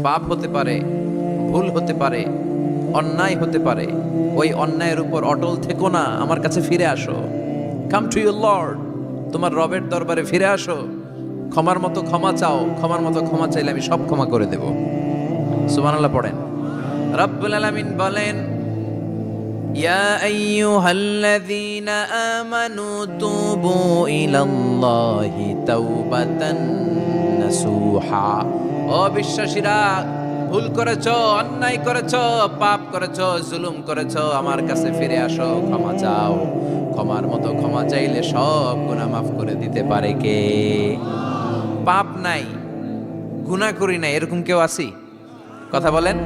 পাপ হতে পারে, ভুল হতে পারে, অন্যায় হতে পারে। ওই অন্যায়ের উপর অটল থেকো না, আমার কাছে ফিরে আসো। কাম টু ইউর লর্ড, তোমার রবের দরবারে ফিরে আসো। ক্ষমার মতো ক্ষমা চাও, ক্ষমার মতো ক্ষমা চাইলে আমি সব ক্ষমা করে দেব। সুবহানাল্লাহ পড়েন। রব্বুল আলামিন বলেন, ইয়া আইয়ুহাল্লাযীনা আমানু তুবু ইলাল্লাহি তাওবাতান নাসুহা। ও বিশ্বাসীরা, ভুল করেছো, অন্যায় করেছো, পাপ করেছো, জুলুম করেছো, আমার কাছে ফিরে আসো, ক্ষমা চাও। ক্ষমার মতো ক্ষমা চাইলে সব গুনাহ মাফ করে দিতে পারে কে? পাপ নাই, গুনাহ করি নাই, এরকম কেউ আছি? কথা বলেন।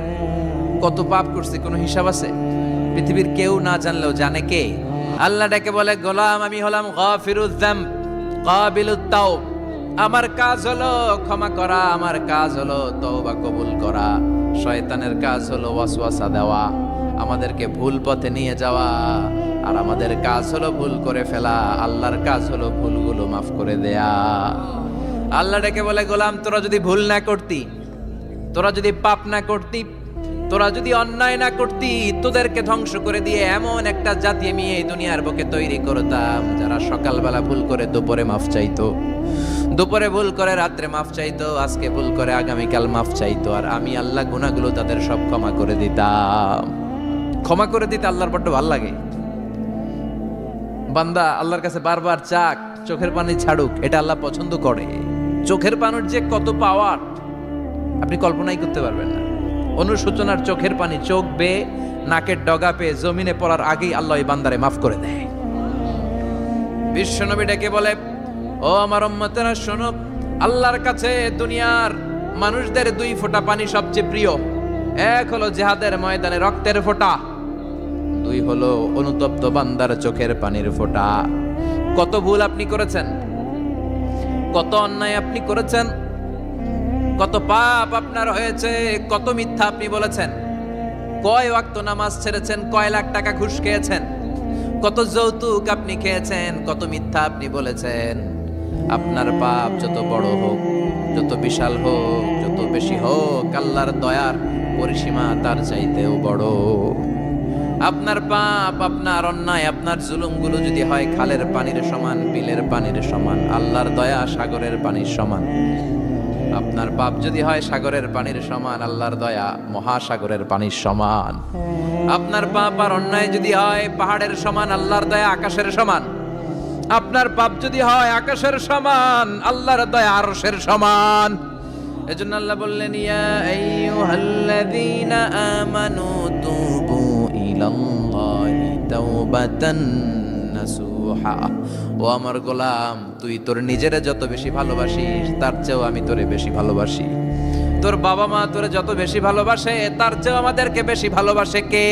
কত পাপ করছি কোনো হিসাব আছে? পৃথিবীর কেউ না জানলেও জানে কে? আল্লাহ ডেকে বলে, গোলাম আমি হলাম গাফিরুয যামব কাবিলুত তাওব। আমার কাজ হলো ক্ষমা করা, আমার কাজ হলো তওবা কবুল করা। শয়তানের কাজ হলো ওয়াসওয়াসা দেওয়া, আমাদেরকে ভুল পথে নিয়ে যাওয়া। আর আমাদের কাজ হলো ভুল করে ফেলা, আল্লাহর কাজ হলো ভুলগুলো মাফ করে দেয়া। আল্লাহ ডেকে বলে, গোলাম তোরা যদি ভুল না করতি, তোরা যদি পাপ না করতি, তোরা যদি অন্যায় না করতি, তোদেরকে ধ্বংস করে দিয়ে এমন একটা জাতি আমি এই দুনিয়ার বুকে তৈরি করতাম, যারা সকালবেলা ভুল করে দুপুরে মাফ চাইতো, দুপুরে ভুল করে রাত্রে মাফ চাইতো, আজকে ভুল করে আগামীকাল মাফ চাইতো। আর আমি আল্লাহ গুনাহগুলো তাদের সব ক্ষমা করে দিতাম। ক্ষমা করে দিতে আল্লাহর বড্ড ভালো লাগে। বান্দা আল্লাহর কাছে বারবার চাক, চোখের পানি ছাড়ুক, এটা আল্লাহ পছন্দ করে। চোখের পানির যে কত পাওয়ার আপনি কল্পনাই করতে পারবেন না। অনুশোচনার চোখের পানি চোখ বেয়ে নাকের ডগা পেয়ে জমিনে পড়ার আগেই আল্লাহ এই বান্দারে মাফ করে দেয়। বিশ্বনবী ডেকে বলে, ও আমার উম্মতেরা শোনো, আল্লাহর কাছে দুনিয়ার মানুষদের দুই ফোঁটা পানি সবচেয়ে প্রিয়। এক হলো জিহাদের ময়দানে রক্তের ফোঁটা, দুই হলো অনুতপ্ত বান্দার চোখের পানির ফোঁটা। কত ভুল আপনি করেছেন, কত অন্যায় আপনি করেছেন, কত পাপ আপনার হয়েছে, কত মিথ্যা আপনি বলেছেন, কয় ওয়াক্ত নামাজ ছেড়েছেন, কয় লাখ টাকা ঘুষ খেয়েছেন, কত যৌতুক আপনি খেয়েছেন, কত মিথ্যা আপনি বলেছেন। আপনার পাপ যত বড় হোক, যত বিশাল হোক, যত বেশি হোক, আল্লাহর দয়ার পরিসীমা তার চাইতেও বড়। আপনার পাপ, আপনার অন্যায়, আপনার জুলুমগুলো যদি হয় খালের পানির সমান, বিলের পানির সমান, আল্লাহর দয়া সাগরের পানির সমান। আপনার পাপ যদি হয় সাগরের পানির সমান, আল্লাহর দয়া মহাসাগরের পানির সমান। আপনার পাপ আর অন্যায় যদি হয় পাহাড়ের সমান, আল্লাহর দয়া আকাশের সমান। আপনার পাপ যদি হয় আকাশের সমান, আল্লাহর দয়া আরশের সমান। এজন্য আল্লাহ বললেন, ইয়া আইয়ুহাল্লাযীনা আমানু তুবু ইলাল্লাহি তাওবাতান নাসুহা। ও আমার গোলাম, তুই তোর নিজেরে যত বেশি ভালোবাসিস, তার চেয়েও আমি তোরে বেশি ভালোবাসি। তোর বাবা মা তোরে যত বেশি ভালোবাসে, তার চেয়েও আমাদেরকে বেশি ভালোবাসে কে?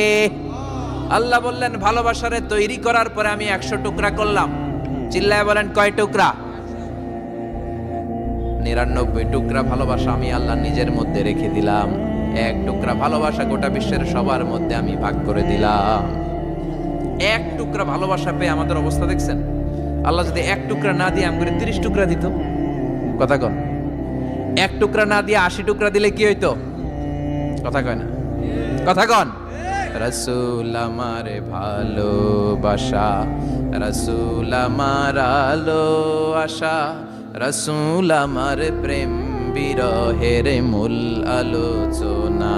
আল্লাহ বললেন, ভালোবাসারে তৈরি করার পরে আমি 100 টুকরা করলাম। চিল্লায় বলেন, কয় টুকরা? 99 টুকরা ভালোবাসা আমি আল্লাহ নিজের মধ্যে রেখে দিলাম। 1 টুকরা ভালোবাসা গোটা বিশ্বের সবার মধ্যে আমি ভাগ করে দিলাম। 1 টুকরা ভালোবাসা পেয়ে আমাদের অবস্থা দেখছেন? আল্লাহ যদি 1 টুকরা না দিয়ে আমাকে 30 টুকরা দিত, কথা কন। 1 টুকরা না দিয়ে 80 টুকরা দিলে কি হইতো? কথা কয় না, কথা কন। রাসূল আমার ভালোবাসা, রাসূল আমার আলো আশা, রাসূল আমার প্রেম বিরহের মূল আলোচনা,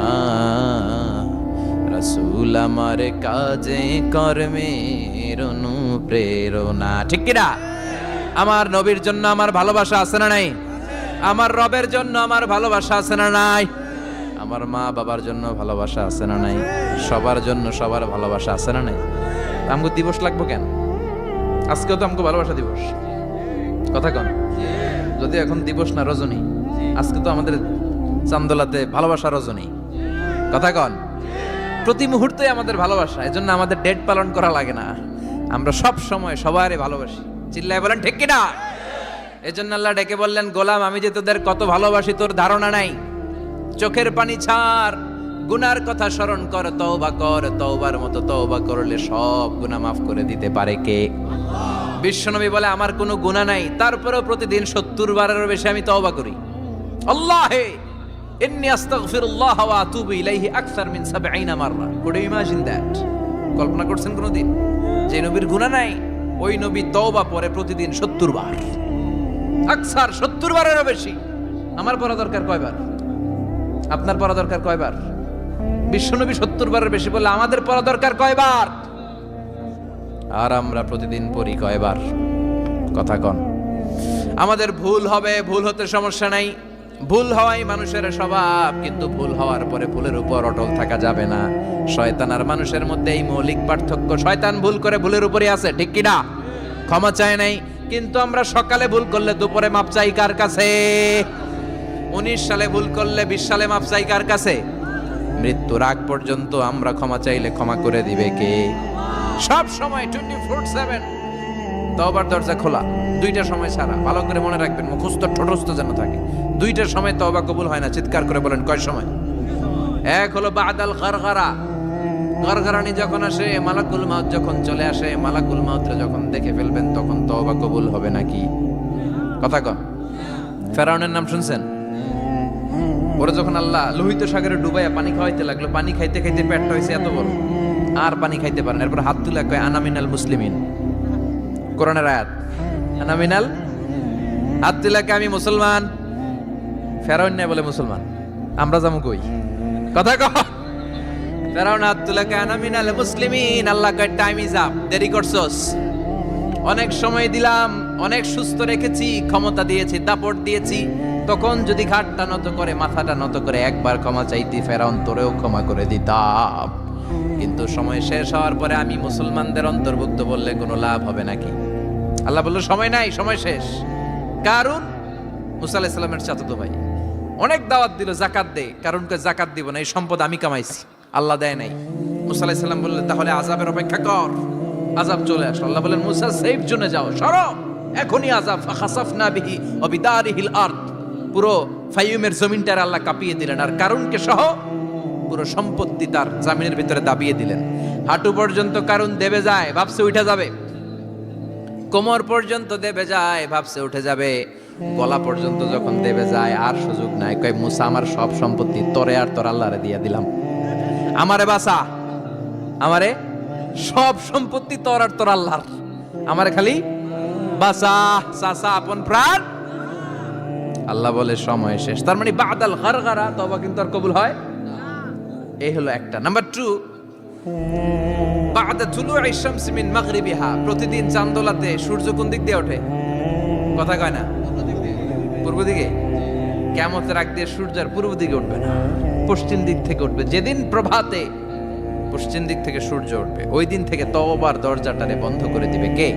রাসূল আমার কাজে কর্মের অনুপ্রেরণা। ঠিক কিনা? আমার নবীর জন্য আমার ভালোবাসা আছে না নাই? আমার রবের জন্য আমার ভালোবাসা আছে না নাই? আমার মা বাবার জন্য ভালোবাসা আছে না নাই? সবার জন্য সবার ভালোবাসা আছে না নাই? আমগো দিবস লাগবো কেন? আজকেও তো আমগো ভালোবাসা দিবস, কথা কন। যদি এখন দিবস না, রজনী, আজকে তো আমাদের চান্দোলাতে ভালোবাসা রজনী, কথা কন। প্রতি মুহূর্তে আমাদের ভালোবাসা, এজন্য আমাদের ডেট পালন করা লাগে না। আমরা সব সময় সবারই ভালোবাসি। চিল্লায় বলেন ঠিক কিনা? এজন্য আল্লাহ ডেকে বললেন, গোলাম আমি যে তোদের কত ভালোবাসি তোর ধারণা নাই। চোখের পানি ছাড়, গুনার কথা স্মরণ কর, তওবা কর। তওবার মতো তওবা করলে সব গুনাহ মাফ করে দিতে পারে কে? বিশ্বনবী বলে, আমার কোনো গুনাহ নাই, তারপরেও প্রতিদিন 70 বারেরও বেশি আমি তওবা করি। আল্লাহে ইন্নী আস্তাগফিরুল্লাহ ওয়া আতুবু ইলাইহি আকসার মিন 70 মাররা। Could you imagine that? কল্পনা করছেন কোনদিন যে নবীর গুনাহ নাই, ওই নবী তওবা পড়ে প্রতিদিন 70 বার, আকসার 70 বারেরও বেশি। আমার পড়া দরকার কয়বার? আপনার পড়া দরকার কয়বার? বিশ্বনবী 70 বারের বেশি বলে আমাদের পড়া দরকার কয়বার? আর আমরা প্রতিদিন পড়ি কয়বার? কথা কন। আমাদের ভুল হবে, ভুল হতে সমস্যা নাই, ভুল হওয়াই মানুষের স্বভাব, কিন্তু ভুল হওয়ার পরে ভুলের উপর অটল থাকা যাবে না। শয়তান আর মানুষের মধ্যে এই মৌলিক পার্থক্য। শয়তান ভুল করে ভুলের উপরই আছে, ঠিক কি না? ক্ষমা চায় নাই, কিন্তু আমরা সকালে ভুল করলে দুপুরে মাপ চাই কার কাছে? 19 সালে ভুল করলে 20 সালে মাপ চাই কার কাছে? মৃত্যুর আগ পর্যন্ত আমরা ক্ষমা চাইলে ক্ষমা করে দিবে কে? সব সময় 24/7 তওবার দরজা খোলা, দুইটা সময় ছাড়া। ভালো করে মনে রাখবেন, মুখস্থ ঠোঁটস্থ যেন থাকে। দুইটার সময় তওবা কবুল হয় না, চিৎকার করে বলেন কয় সময়? এক হলো বাদাল গারগারা, গারগারানি যখন আসে, মালাকুল মাউত যখন চলে আসে, মালাকুল মাউতরে যখন দেখে ফেলবেন তখন তওবা কবুল হবে নাকি? কথা কন। ফেরাউনের নাম শুনছেন? ওরা যখন আল্লাহ লোহিত সাগরে ডুবাইয়া পানি খাওয়াইতে লাগলো, পানি খাইতে খাইতে পেটটা হয়েছে এত বড়, আর পানি খাইতে পারেন। এরপর হাত তুলে কয় আনা মিনাল মুসলিমিন, কোরআনের আয়াত, আনা মিনাল, হাত তুলে কয় আমি মুসলমান। ফেরাউন নাই বলে মুসলমান, আমরা যাবো কই? কথা কহ। ফেরাউন হাত তুলে কয় আনা মিনাল মুসলিমিন, আল্লাহ কয় টাইম ইজ আপ, দেরি করছস, অনেক সময় দিলাম, অনেক সুস্থ রেখেছি, ক্ষমতা দিয়েছি, দাপট দিয়েছি, তখন যদি ঘাটটা নত করে, মাথাটা নত করে একবার ক্ষমা চাইতি, ফেরাউন তোরেও ক্ষমা করে দিতাম। কিন্তু সময় শেষ হওয়ার পরে আমি মুসলমানদের অন্তর্ভুক্ত বললে কোনো লাভ হবে নাকি? আল্লাহ বলল সময় নাই, সময় শেষ। কারণ মুসা আলাইহিস সালামের চাচাতো ভাই অনেক দাওয়াত দিল, জাকাত দে, কারণকে জাকাত দিব না, এই সম্পদ আমি কামাইছি, আল্লাহ দেয় নাই। মুসা আলাইহিস সালাম বললেন তাহলে আযাবের অপেক্ষা কর, আযাব চলে আসলো। আল্লাহ বলেন মুসা সেফ জোনে যাও, সরো, এখনই আযাব। ফাখাসাফনা বিহি ওয়া বিদারিহিল আরদ, পুরো ফাইয়ুমের জমিনটার আল্লাহ কাঁপিয়ে দিলেন, আর কারুনকে সহ পুরো সম্পত্তি তার জামিনের ভিতরে দাবিয়ে দিলেন। হাঁটু পর্যন্ত কারুন দেবে যায়, ভাবছে উঠে যাবে, কোমর পর্যন্ত দেবে যায়, ভাবছে উঠে যাবে, গলা পর্যন্ত যখন দেবে যায় আর সুযোগ নাই। কয় মুসা আমার সব সম্পত্তি তোরে আর তোর আল্লাহরে দিয়ে দিলাম, আমারে বাঁচা, আমারে সব সম্পত্তি তোর আর তোর আল্লাহর, আমারে খালি বাঁচা, চাচা আপন প্রাণ। আল্লাহ বলে সময় শেষ। তার মানে বাদাল গারগারা তওবা কিন্তু আর কবুল হয়? এই হলো একটা। নাম্বার 2, বাদা তুলুই শামস মিন মাগরিবিহা, প্রতিদিন চাঁদোলাতে সূর্য কোন দিক দিয়ে ওঠে? কথা কয় না? পূর্ব দিকে। কিয়ামতের আগ দিয়ে সূর্য আর পূর্ব দিকে উঠবে না, পশ্চিম দিক থেকে উঠবে। যেদিন প্রভাতে পশ্চিম দিক থেকে সূর্য উঠবে, ওই দিন থেকে তওবার দরজাটারে বন্ধ করে দিবে কে?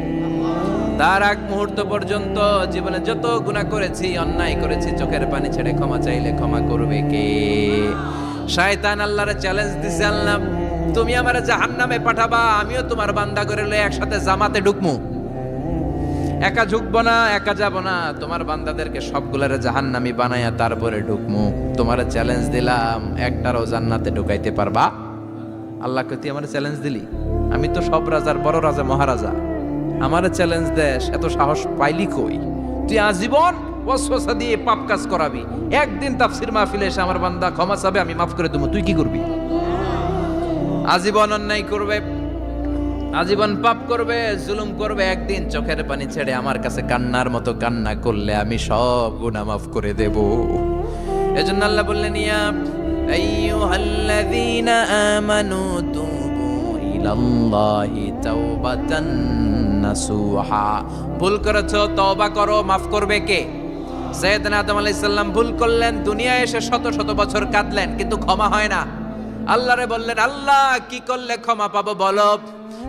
তার আগ মুহূর্ত পর্যন্ত জীবনে যত গুনাহ করেছি, অন্যায় করেছি, চোখের পানি ছেড়ে ক্ষমা চাইলে ক্ষমা করবে কে? শয়তান আল্লাহরে চ্যালেঞ্জ দিছে, আল্লাহ তুমি আমারে জাহান্নামে পাঠাবা, আমিও তোমার বান্দা করে লয়ে একসাথে জামাতে ঢুকমু, একা ঢুকবো না, একা যাব না, তোমার বান্দাদেরকে সবগুলারে জাহান্নামী বানায়া তারপরে ঢুকমু। তোমারে চ্যালেঞ্জ দিলাম, একটারও জান্নাতে ঢুকাইতে পারবা? আল্লাহকে তুই আমারে চ্যালেঞ্জ দিলি? আমি তো সব রাজার বড় রাজা, মহারাজা, আমারে চ্যালেঞ্জ দেশ, এত সাহস পাইলি কই? তুই আজীবন ওয়াসওয়াসা দিয়ে পাপ কাজ করাবি, একদিন তাফসীর মাহফিলে এসে আমার বান্দা ক্ষমা চাবে, আমি মাফ করে দেবো, তুই কি করবি? আজীবন অন্যায় করবে, আজীবন পাপ করবে, জুলুম করবে, একদিন চোখের পানি ছেড়ে আমার কাছে কান্নার মতো কান্না করলে আমি সব গুনাহ মাফ করে দেব। এজন্য আল্লাহ বললেন ইয়া আইয়ুহাল্লাযীনা আমানু তুবু ইলাল্লাহি তাওবাতান নাসুহা, ভুল করেছো তওবা করো, মাফ করবে কে? সাইয়েদনা আদম আলাইহিস সালাম ভুল করলেন, দুনিয়ায় এসে শত শত বছর কাঁদলেন, কিন্তু ক্ষমা হয় না। আল্লাহরে বললেন আল্লাহ কি করলে ক্ষমা পাবো বলো?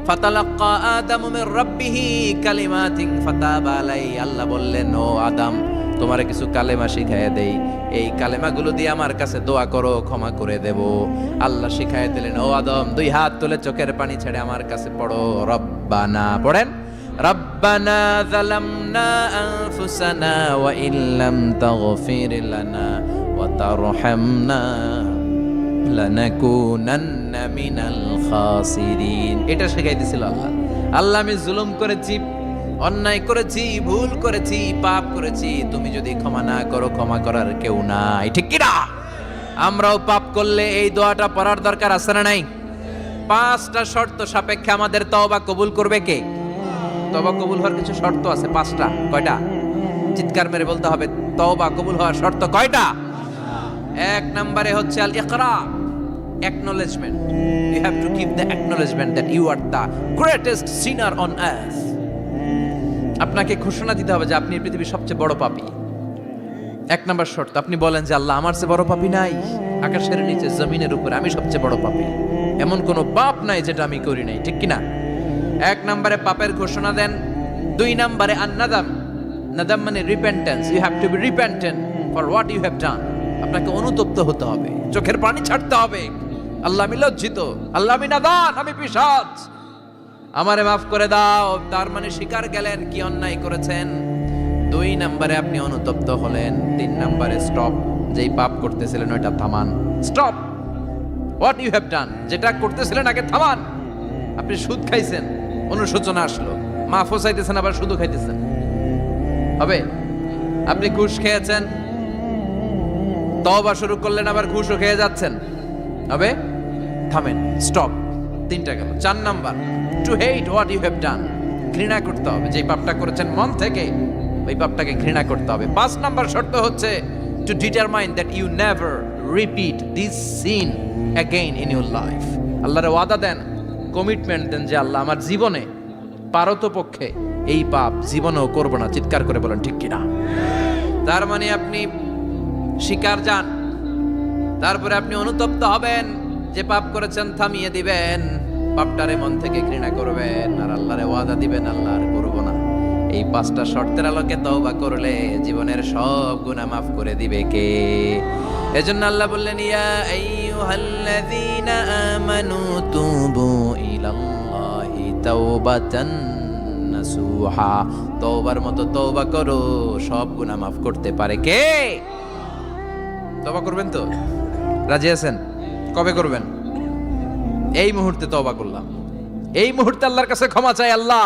ফাতালাক্কা আদামু মির রাব্বিহি কালিমাতিন ফাতাবা আলাইহি, আল্লাহ বললেন ও আদম তোমারে কিছু কালেমা শিখাইয়া দেই, এই কালেমাগুলো দিয়ে আমার কাছে দোয়া করো, ক্ষমা করে দেব। আল্লাহ শিখাইয়া দিলেন, ও আদম 2 হাত তুলে চোখের পানি ছেড়ে আমার কাছে পড়ো, রব্বানা, পড়েন, রব্বানা যালামনা আনফুসানা ওয়া ইল্লাম তাগফির লানা ওয়া তারহামনা লানাকুনান্না মিনাল খাসিরিন। এটা শিখাই দিয়েছিল আল্লাহ। আল্লাহ আমি জুলুম করেছি, অন্যায় করেছি, ভুল করেছি, পাপ করেছি, তুমি যদি ক্ষমা না করো ক্ষমা করার কেউ নাই, ঠিক কি না? আমরাও পাপ করলে এই দোয়াটা পড়ার দরকার আছে না নাই? 5টা শর্ত সাপেক্ষে আমাদের তওবা কবুল করবে কে? তওবা কবুল হওয়ার কিছু শর্ত আছে 5টা। কয়টা? চিৎকার মেরে বলতে হবে, তওবা কবুল হওয়ার শর্ত কয়টা? 1 নম্বরে হচ্ছে আল ইকরা, acknowledgement. You have to give the acknowledgement that you are the greatest sinner on earth. আপনাকে ঘোষণা দিতে হবে যে আপনি পৃথিবীর সবচেয়ে বড় পাপী। 1 নম্বর শর্ত, আপনি বলেন যে আল্লাহ, আমার চেয়ে বড় পাপী নাই, আকাশের নিচে জমিনের উপরে আমি সবচেয়ে বড় পাপী, এমন কোনো পাপ নাই যেটা আমি করি নাই, ঠিক কিনা? 1 নম্বরে পাপের ঘোষণা দেন। 2 নম্বরে আন-নাদাম, নাদাম মানে repentance. You have to be repentant for what you have done. আপনাকে অনুতপ্ত হতে হবে, চোখের পানি ছাড়তে হবে। আল্লাহ, আমি লজ্জিত, আল্লাহ আমি নাদান, আমি পিশাচ, আমারে মাফ করে দাও। তার মানে স্বীকার গেলেন কি অন্যায় করেছেন। 2 নম্বরে আপনি অনুতপ্ত হলেন। 3 নম্বরে স্টপ, যেই পাপ করতেছিলেন ওইটা থামান। Stop what you have done, যেটা করতেছিলেন আগে থামান। আপনি সুদ খাইছেন, অনুশোচনা আসলো, মাফও চাইতেছেন, আবার সুদও খাইতেছেন, হবে? আপনি ঘুষ খেয়েছেন, তওবা শুরু করলেন, আবার ঘুষও খেয়ে যাচ্ছেন, হবে? থামেন, স্টপ। 3টা গেল। 4 number, to hate what you have done, ঘৃণা করতে হবে। যে পাপটা করেছেন মন থেকে, ওই পাপটাকে ঘৃণা করতে হবে। 5 নাম্বার শর্ত হচ্ছে to determine that you never repeat this sin again in your life. আল্লাহর ওয়াদা দেন, কমিটমেন্ট দেন যে আল্লাহ, আমার জীবনে পারতপক্ষে এই পাপ জীবনেও করব না। চিৎকার করে বলেন ঠিক কিনা? তার মানে আপনি স্বীকার যান, তারপরে আপনি অনুতপ্ত হবেন, যে পাপ করেছেন থামিয়ে দিবেন, পাপটারে মন থেকে ঘৃণা করবেন, আর আল্লাহরে ওয়াদা দিবেন, আল্লাহ আর করব না। এই 5টা শর্তের আলোকে তওবা করলে জীবনের সব গুনাহ মাফ করে দিবে কে? এজন্য আল্লাহ বললেন, ইয়া আইয়ুহাল্লাযীনা আমানু তুবু ইলাল্লাহি তাওবাতান নাসুহা। তওবার মতো তওবা করো, সব গুনাহ মাফ করতে পারে কে? তওবা করবেন তো? রাজি আছেন? কবে করবেন? এই মুহূর্তে তওবা করলাম, এই মুহূর্তে আল্লাহর কাছে ক্ষমা চাই, আল্লাহ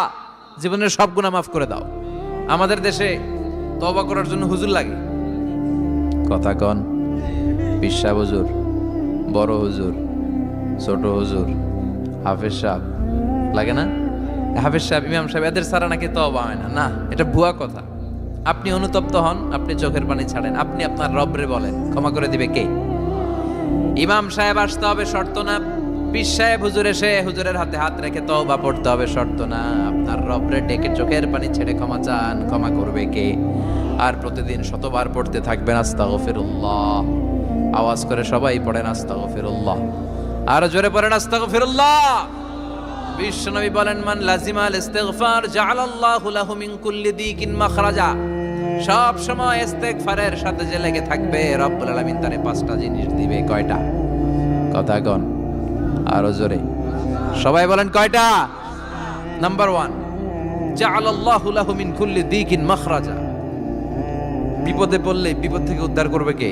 জীবনের সব গুনাহ মাফ করে দাও। আমাদের দেশে তওবা করার জন্য হুজুর লাগে, কথা কন? পিসা হুজুর, বড় হুজুর, ছোট হুজুর, হাফেজ সাহেব লাগে না? হাফেজ সাহেব, ইমাম সাহেব, এদের ছাড়া নাকি তওবা হয় না। না, এটা ভুয়া কথা। আপনি অনুতপ্ত হন, আপনি চোখের পানি ছাড়েন, আপনি আপনার রবরে বলেন, ক্ষমা করে দিবে কে? ইমাম সাহেব আসতে হবে শর্ত না, পীর সাহেব হুজুর এসে হুজুরের হাতে হাত রেখে তওবা পড়তে হবে শর্ত না। আপনার রবরে ডেকে চোখের পানি ছেড়ে ক্ষমা চান, ক্ষমা করবে কে? আর প্রতিদিন শতবার পড়তে থাকবেন আস্তাগফিরুল্লাহ। আওয়াজ করে সবাই পড়েন আস্তাগফিরুল্লাহ, আরো জোরে পড়েন আস্তাগফিরুল্লাহ। বিশ্বনবী বলেন, মান লাজিমাল ইস্তিগফার জাআলাল্লাহু লাহু মিন কুল্লি দিকিন মাখরাজা। সব সময় ইস্তেগফারের সাথে যে লেগে থাকবে, রব্বুল আলামিন তারে 5টা জিনিস দিবে। কয়টা? কথা কন, আরো জোরে সবাই বলেন, কয়টা? নাম্বার 1, জাআলাল্লাহু লাহু মিন কুল্লি দিকিন মাখরাজা। বিপদে পড়লে বিপদ থেকে উদ্ধার করবে কে?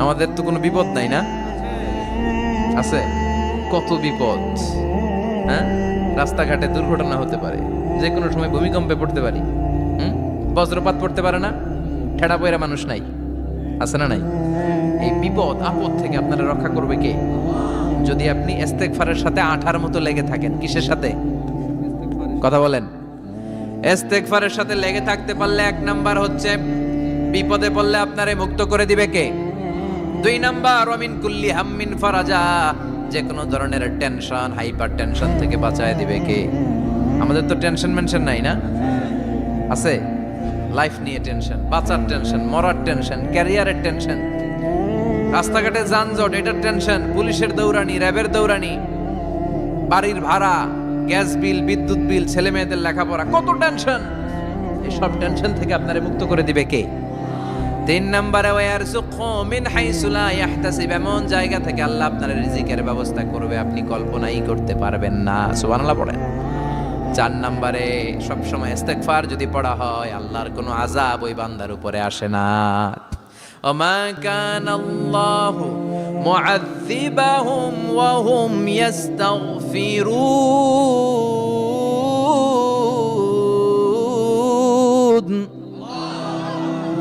আমাদের তো কোনো বিপদ নাই না? আছে কত বিপদ, হ্যাঁ? রাস্তাঘাটে দুর্ঘটনা হতে পারে, যে কোনো সময় ভূমিকম্পে পড়তে পারি, বজ্রপাত পড়তে পারে না, ঠেড়া পয়রা মানুষ নাই, আছে না নাই? এই বিপদ আপদ থেকে আপনারা রক্ষা করবে কে? যদি আপনি ইস্তেগফারের সাথে আঠার মতো লেগে থাকেন। কিসের সাথে? কথা বলেন। ইস্তেগফারের সাথে লেগে থাকতে পারলে 1 নাম্বার হচ্ছে বিপদে পড়লে আপনারে মুক্ত করে দিবে কে? 2 নাম্বার, ওয়া মিন কুল্লি হাম্মিন ফারাজা। যে কোনো ধরনের টেনশন, হাইপার টেনশন থেকে বাঁচায় দিবে কে? আমাদের তো টেনশন মেনশন নাই না? আছে? লাইফ নিয়ে টেনশন, বাঁচার টেনশন, মরার টেনশন, ক্যারিয়ারের টেনশন, রাস্তাঘাটে যানজট, এটার টেনশন, পুলিশের দৌড়ানি, র্যাবের দৌড়ানি, বাড়ির ভাড়া, গ্যাস বিল, বিদ্যুৎ বিল, ছেলে মেয়েদের লেখাপড়া, কত টেনশন। এই সব টেনশন থেকে আপনারে মুক্ত করে দিবে কে? 3 নম্বরে, ওয়ারযুকহু মিন হাইসু লা ইয়াহতাসিব। এমন জায়গা থেকে আল্লাহ আপনার রিজিকের ব্যবস্থা করবে আপনি কল্পনাই করতে পারবেন না। সুবহানাল্লাহ পড়েন। 4 নম্বরে, সবসময় ইস্তেগফার যদি পড়া হয়, আল্লাহর কোনো আযাব ওই বান্দার উপরে আসে না। ওমা কানাল্লাহু মুআযযিবাহুম ওয়া হুম ইস্তাগফিরুন।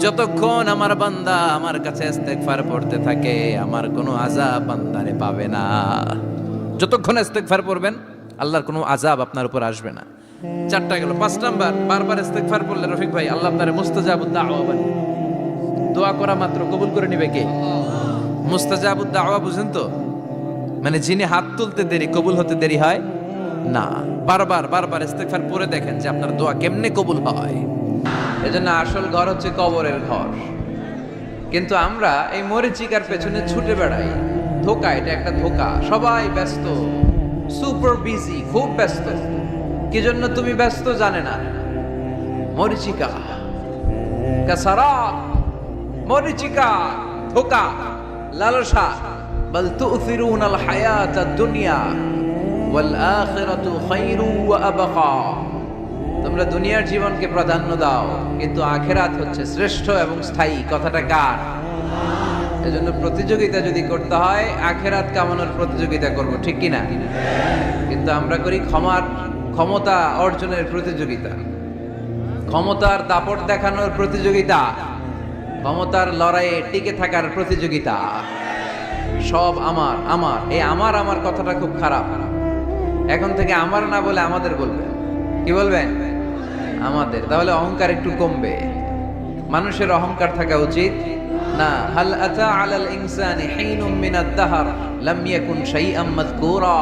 যতক্ষণ আমার বান্দা আমার কাছে ইস্তেগফার পড়তে থাকে আমার কোনো আযাব বান্দারে পাবে না। যতক্ষণ ইস্তেগফার পড়বেন আল্লাহর কোনো আযাব আপনার উপর আসবে না। 4টা গেল। 5 নাম্বার, বারবার ইস্তেগফার পড়লে রফিক ভাই আল্লাহ আপনারে মুস্তাজাবুদ দাওয়া বানিয়ে দোয়া করা মাত্র কবুল করে নেবে কে? মুস্তাজাবুদ দাওয়া বুঝেন তো? মানে যিনি হাত তুলতে দেরি কবুল হতে দেরি হয় না। বারবার বারবার ইস্তেগফার পড়ে দেখেন যে আপনার দোয়া কেমনে কবুল হয়। এজন্য আসল ঘর হচ্ছে কবরের ঘর। কিন্তু আমরা এই মরিচিকার পেছনে ছুটে বেড়াই। ধোকা, এটা একটা ধোকা। সবাই ব্যস্ত, সুপার বিজি, খুব ব্যস্ত। কি জন্য তুমি ব্যস্ত জানে না? মরিচিকা, কাসারাত, মরিচিকা, ধোকা, লালসা। বল তুফিরুনাল হায়াতাদ দুনিয়া ওয়াল আখিরাতু খায়রু ওয়া আবকা। তোমরা দুনিয়ার জীবনকে প্রাধান্য দাও, কিন্তু আখেরাত হচ্ছে শ্রেষ্ঠ এবং স্থায়ী। কথাটা কার? এজন্য প্রতিযোগিতা যদি করতে হয় আখেরাত কামানোর প্রতিযোগিতা করব, ঠিক কি না? কিন্তু আমরা করি ক্ষমতা অর্জনের প্রতিযোগিতা, ক্ষমতার দাপট দেখানোর প্রতিযোগিতা, ক্ষমতার লড়াইয়ে টিকে থাকার প্রতিযোগিতা। সব আমার আমার, এই আমার আমার কথাটা খুব খারাপ। এখন থেকে আমার না বলে আমাদের বলবেন। কি বলবেন? আমাদের। তাহলে অহংকার একটু কমবে। মানুষের অহংকার থাকা উচিত না। হাল আতা আলাল ইনসানি হিনুম মিনাদ দাহর লাম ইয়াকুন শাইআম মাযকুরা।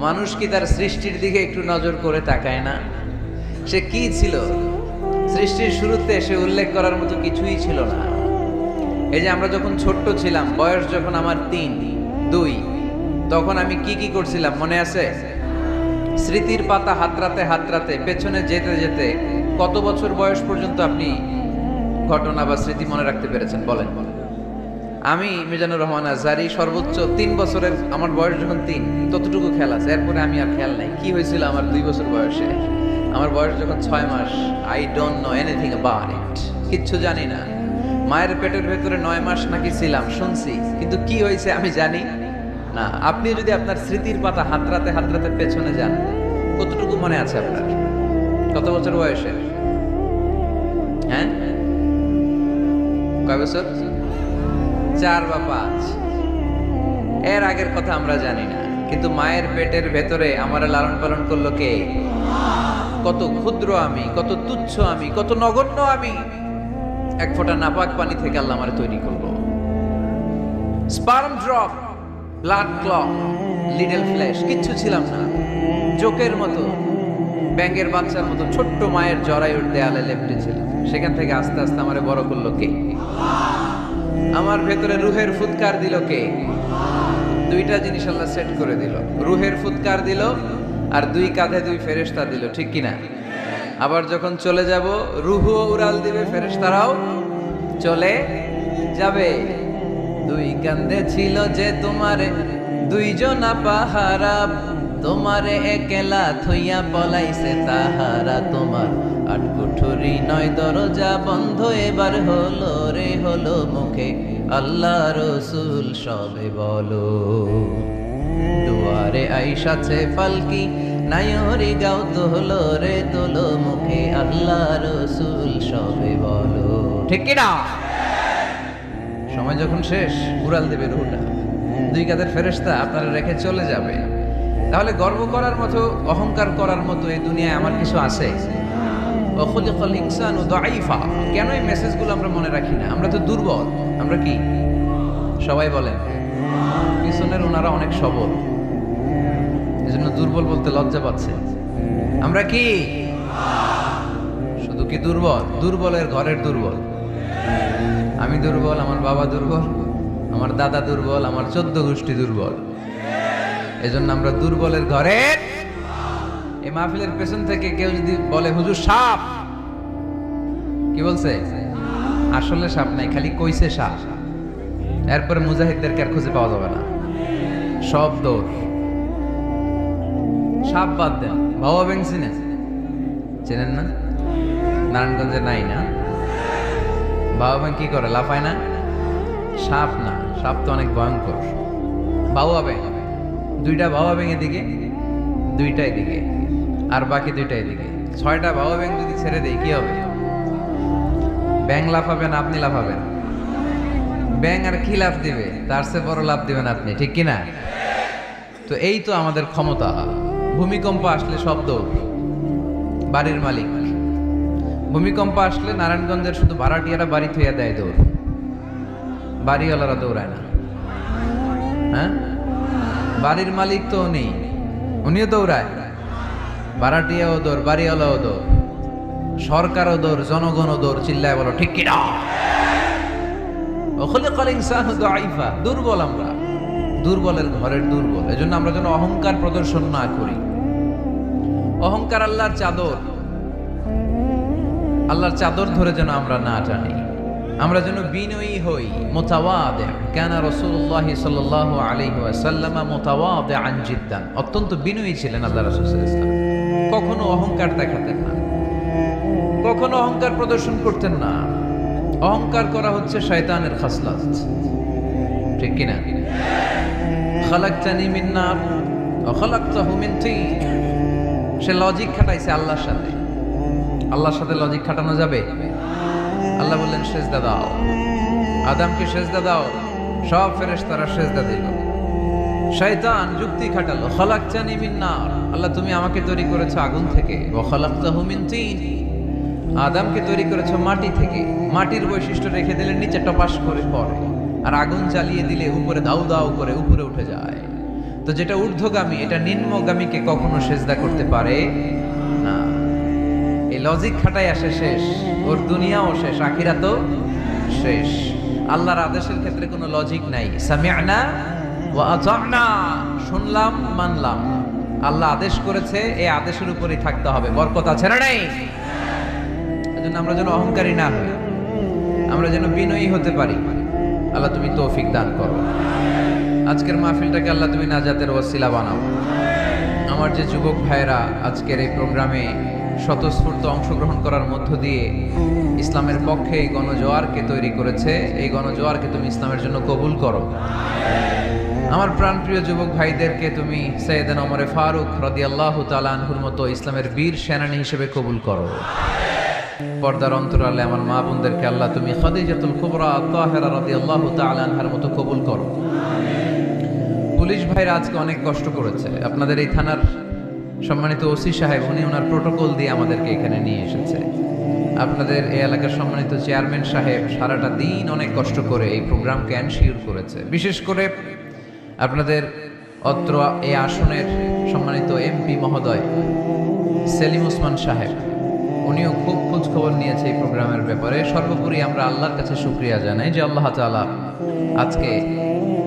মানুষ কি তার সৃষ্টির দিকে একটু নজর করে তাকায় না? সে কি ছিল? সৃষ্টির শুরুতে সে উল্লেখ করার মতো কিছুই ছিল না। এই যে আমরা যখন ছোট্ট ছিলাম, বয়স যখন আমার 3, 2, তখন আমি কি কি করছিলাম মনে আছে? স্মৃতির পাতা হাতড়াতে হাতড়াতে পেছনে যেতে যেতে কত বছর বয়স পর্যন্ত আপনি ঘটনা বা স্মৃতি মনে রাখতে পেরেছেন বলেন? আমি মিজানুর রহমান আজহারি সর্বোচ্চ 3 বছরের, আমার বয়স যখন 3 ততটুকু খেয়াল আছে। এরপরে আমি আর খেয়াল নাই কি হয়েছিল আমার 2 বছর বয়সে। আমার বয়স যখন 6 মাস, I don't know anything about it. কিচ্ছু জানি না। মায়ের পেটের ভেতরে 9 মাস নাকি ছিলাম শুনছি, কিন্তু কি হয়েছে আমি জানি না। আপনি যদি আপনার স্মৃতির পাতা হাতড়াতে হাতড়াতে পেছনে যান, কতটুকু মনে আছে আপনার? কত বছর বয়সে? হ্যাঁ, কয় বছর? 4 বা 5। এর আগের কথা আমরা জানি না। কিন্তু মায়ের পেটের ভেতরে আমার লালন পালন করলো কে? কত ক্ষুদ্র আমি, কত তুচ্ছ আমি, কত নগণ্য আমি। এক ফোঁটা নাপাক পানি থেকে আল্লাহ আমার তৈরি করলো। Sperm drop, blood clot, little flesh, কিচ্ছু ছিলাম না। জোকের মতো, ব্যাঙের বাচ্চার মতো ছোট্ট মায়ের জরায়ুর দেয়ালে লেপ্টে ছিল। সেখান থেকে আস্তে আস্তে আমারে বড় করলো কে? আমার ভেতরে রুহের ফুৎকার দিল কে? 2টা জিনিস আল্লাহ সেট করে দিল। রুহের ফুৎকার দিল আর 2 কাঁধে 2 ফেরেশতা দিল, ঠিক কিনা? আবার যখন চলে যাব রুহও উড়াল দিবে, ফেরেশতারাও চলে যাবে। 2 কাঁধে ছিল যে তোমারে 2 জনা পাহারা, তোমারে একলা থইয়া পলাইছে তাহারা। তোমার 8 কুঠুরি 9 দরজা বন্ধ, এবার হলো রে হলো মুখে আল্লাহ রসুল সবে বলো। দুয়ারে আইসাছে পালকি নাইরি গাও তোলো রে তোলো, মুখে আল্লাহ রসুল সবে বলো, ঠিক কিনা? সময় যখন শেষ উড়াল দেবে রুহটা। 2 কাঁধের ফেরেশতা আপনারা রেখে চলে যাবে। তাহলে গর্ব করার মতো, অহংকার করার মতো এই দুনিয়ায় আমার কিছু আছে? ওয়াখুলিকাল ইনসানু দাঈফা। কেন এই মেসেজগুলো আমরা মনে রাখি না? আমরা তো দুর্বল। আমরা কি সবাই বলেন? পিছনের ওনারা অনেক সবল, এজন্য দুর্বল বলতে লজ্জা পাচ্ছে। আমরা কি শুধু কি দুর্বল? দুর্বলের ঘরের দুর্বল। আমি দুর্বল, আমার বাবা দুর্বল, আমার দাদা দুর্বল, আমার 14 গোষ্ঠী দুর্বল। এজন্য আমরা দুর্বলের ঘরের। এই মাহফিলের পেছন থেকে কেউ যদি বলে হুজুর সাপ, কি বলছে? আসলে সাপ নাই, খালি কইছে সাপ। এরপরে মুজাহিদদেরকে আর খুঁজে পাওয়া যাবে না, সব দৌড়। সাপ বাদ দেন, বাবা ব্যাং চেনেন না? নারায়ণগঞ্জে নাই না? বাবা ব্যাং কি করে? লাফায় না? সাপ না, সাপ তো অনেক ভয়ঙ্কর। বাবা ব্যাং, 2টা বাবা ব্যাং এদিকে, 2টা এদিকে, আর বাকি 2টা এদিকে। 6টা বাবা ব্যাং যদি ছেড়ে দেয় কি হবে? ব্যাং লাফাবেন আপনি লাফাবেন? ব্যাং আর কি লাফ দিবে, তার চেয়ে বড় লাফ দিবেন আপনি, ঠিক কিনা? তো এই তো আমাদের ক্ষমতা। ভূমিকম্প আসলে শব্দ, বাড়ির মালিক। ভূমিকম্প আসলে নারায়ণগঞ্জের শুধু ভাড়াটিয়ারা বাড়ি থইয়া দেয় দৌড়, বাড়িওয়ালারা দৌড়ায় না। হ্যাঁ, বাড়ির মালিক তো উনিও দৌড়ায়, ভাড়াটিয়াও দৌড়, বাড়িওয়ালাও দৌড়, সরকারও দৌড়, জনগণও দৌড়। চিল্লায় বলো ঠিক কিনা? খুলিকাল ইনসানু দাঈফা, দুর্বল আমরা, দুর্বলের ঘরের দুর্বল। এজন্য আমরা যেন অহংকার প্রদর্শন না করি। অহংকার আল্লাহর চাদর, আল্লাহর চাদর ধরে যেন আমরা না টানি। আমরা যেন বিনয়ী হই, মুতাওয়াদি। কানা রাসূলুল্লাহ সাল্লাল্লাহু আলাইহি ওয়াসাল্লাম মুতাওয়াদিআন জিদ্দান, অত্যন্ত বিনয়ী ছিলেন আল্লাহ রাসূল সাল্লাল্লাহু আলাইহি ওয়াসাল্লাম। কখনো অহংকার দেখাতেন না, কখনো অহংকার প্রদর্শন করতেন না। অহংকার করা হচ্ছে শয়তানের খাসলাত, ঠিক কিনা? খালাকতানি মিন নার ওয়া খালাকতাহু মিন তিন। সে লজিক খাটাইছে আল্লাহর সাথে। আল্লাহর সাথে লজিক খাটানো যাবে? আল্লাহ বললেন সেজদা দাও, আদমকে সেজদা দাও, সব ফেরেশতারা সেজদা দিল। শয়তান যুক্তি খাটালো, খালাকতানি মিন নার, আল্লাহ তুমি আমাকে তৈরি করেছো আগুন থেকে, ওয়া খালাকতাহু মিন তিন, আদমকে তৈরি করেছো মাটি থেকে। মাটির বৈশিষ্ট্য রেখে দিলে নিচে টপাস করে পড়ে, আর আগুন জ্বালিয়ে দিলে উপরে দাউ দাউ করে উপরে উঠে যায়। তো যেটা ঊর্ধ্বগামী এটা নিম্নগামীকে কখনো সেজদা করতে পারে না। এই লজিক খাটাই আসে শেষ, ওর দুনিয়াও শেষ, আখিরাতও শেষ। আল্লাহর আদেশের ক্ষেত্রে কোনো লজিক নাই। সামি'না ওয়া আতা'না, শুনলাম মানলাম। আল্লাহ আদেশ করেছে, এই আদেশের উপরই থাকতে হবে। বরকত আছে না নাই? এজন্য আমরা যেন অহংকারী না হই, আমরা যেন বিনয়ী হতে পারি। আল্লাহ তুমি তৌফিক দান করো। আজকের মাহফিলটাকে আল্লাহ তুমি নাজাতের ওয়াসিলা বানাও। আমার যে যুবক ভাইরা আজকের এই প্রোগ্রামে স্বতঃস্ফূর্ত অংশগ্রহণ করার মধ্য দিয়ে ইসলামের পক্ষে এই গণজোয়ারকে তৈরি করেছে, এই গণজোয়ারকে তুমি ইসলামের জন্য কবুল করো। আমার প্রাণপ্রিয় যুবক ভাইদেরকে তুমি সৈয়দনা ওমর ফারুক রাদিয়াল্লাহু তাআলা আনহুর মতো ইসলামের বীর সেনানী হিসেবে কবুল করো। পর্দার অন্তরালে আমার মা বোনদেরকে আল্লাহ তুমি খাদিজাতুল কুবরা তাহেরা রাদিয়াল্লাহু তাআলা আনহার মতো কবুল করো। পুলিশ ভাইরা আজকে অনেক কষ্ট করেছে। আপনাদের এই থানার সম্মানিত ওসি সাহেব, উনি ওনার প্রোটোকল দিয়ে আমাদেরকে এখানে নিয়ে এসেছে। আপনাদের এই এলাকার সম্মানিত চেয়ারম্যান সাহেব সারাটা দিন অনেক কষ্ট করে এই প্রোগ্রামকে এনশিওর করেছে। বিশেষ করে আপনাদের অত্র এই আসনের সম্মানিত এমপি মহোদয় সেলিম ওসমান সাহেব, উনিও খুব খোঁজ খবর নিয়েছে এই প্রোগ্রামের ব্যাপারে। সর্বোপরি আমরা আল্লাহর কাছে শুকরিয়া জানাই যে আল্লাহ তাআলা আজকে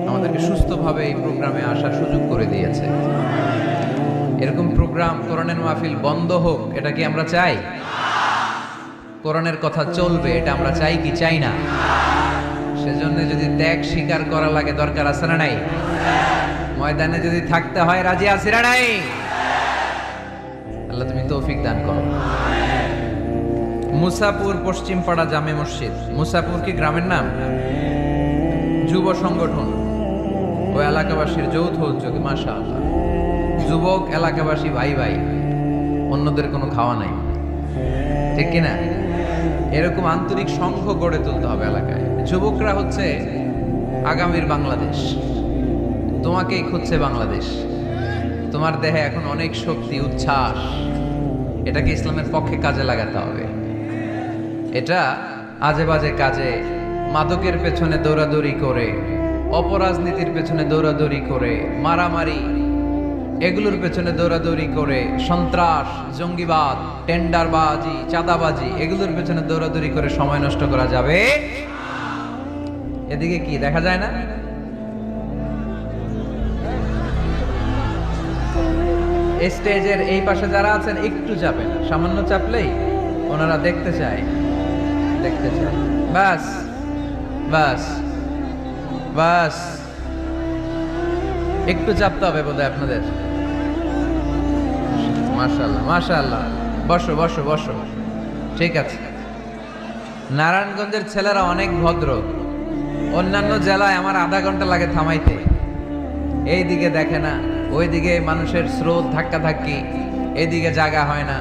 আমাদেরকে সুস্থভাবে এই প্রোগ্রামে আসার সুযোগ করে দিয়েছে। এরকম প্রোগ্রাম, কোরআনের মাহফিল বন্ধ হোক, এটা কি আমরা চাই? কোরআনের কথা চলবে, এটা আমরা চাই কি চাই না? সেজন্য যদি ত্যাগ স্বীকার করা লাগে, দরকার আছে না নাই? ময়দানে যদি থাকতে হয়, রাজি আছে না নাই? আল্লাহ তুমি তৌফিক দান করো। মুসাপুর পশ্চিমপাড়া জামে মসজিদ, মুসাপুর কি গ্রামের নাম? যুব সংগঠন ও এলাকাবাসীর যৌথ উদ্যোগে, মাশাআল্লাহ, যুবক এলাকাবাসী ভাই ভাই, অন্যদের কোনো খাওয়া নাই, ঠিক কিনা? এরকম আন্তরিক সংঘ গড়ে তুলতে হবে এলাকায়। যুবকরা হচ্ছে আগামীর বাংলাদেশ, তোমাকেই খুঁজছে বাংলাদেশ। তোমার দেহে এখন অনেক শক্তি, উচ্ছ্বাস, এটাকে ইসলামের পক্ষে কাজে লাগাতে হবে। এটা আজে বাজে কাজে, মাদকের পেছনে দৌড়াদৌড়ি করে, অপরাজনীতির পেছনে দৌড়াদৌড়ি করে, মারামারি এগুলোর পেছনে দৌড়াদৌড়ি করে, সন্ত্রাস, জঙ্গিবাদ, টেন্ডারবাজি, চাঁদাবাজি এগুলোর পেছনে দৌড়াদৌড়ি করে সময় নষ্ট করা যাবে? এদিকে কি দেখা যায় না? স্টেজের এই পাশে যারা আছেন একটু চাপেন, সামান্য চাপলেই ওনারা দেখতে চায়, দেখতে চায়। বাস বাস বাস, একটু চাপতে হবে বোধহয় আপনাদের। মাশাআল্লাহ মাশাআল্লাহ, বসো বসো বসো, ঠিক আছে। নারায়ণগঞ্জের ছেলেরা অনেক ভদ্র। অন্যান্য জেলায় আমার আধা ঘন্টা লাগে থামাইতে, এই দিকে দেখে না, ওইদিকে মানুষের স্রোত, ধাক্কা ধাক্কি, এইদিকে জায়গা হয় না,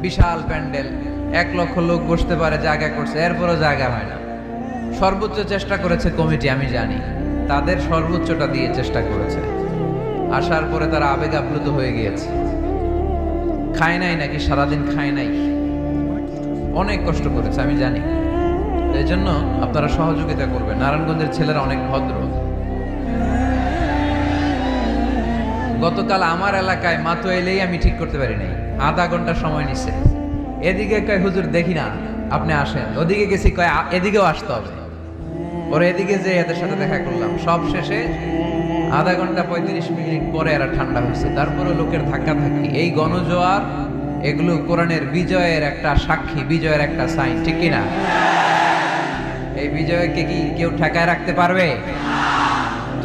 বিশাল প্যান্ডেল, 1 লক্ষ লোক বসতে পারে, জায়গা করছে, এরপরও জায়গা হয় না। সর্বোচ্চ চেষ্টা করেছে কমিটি, আমি জানি তাদের সর্বোচ্চটা দিয়ে চেষ্টা করেছে। আসার পরে তারা আবেগ আপ্লুত হয়ে গিয়েছে। খায় নাই নাকি, সারাদিন খায় নাই, অনেক কষ্ট করেছে আমি জানি। এই জন্য আপনারা সহযোগিতা করবেন। নারায়ণগঞ্জের ছেলেরা অনেক ভদ্র। গতকাল আমার এলাকায় মাতো এলেই আমি ঠিক করতে পারি নাই, আধা ঘন্টা সময় নিছে। এদিকে কয় হুজুর দেখি না, আপনি আসেন। ওদিকে গেছি, কয় এদিকেও আসতে হবে। ওরা এদিকে যে এদের সাথে দেখা করলাম, সব শেষে আধা ঘন্টা 35 মিনিট পরে এরা ঠান্ডা হয়েছে। তারপরে লোকের ধাক্কা থাকি। এই গণজোয়ার এগুলো কোরআনের বিজয়ের একটা সাক্ষী, বিজয়ের একটা সাইন, ঠিক কিনা? এই বিজয়কে কি কেউ ঠেকায় রাখতে পারবে?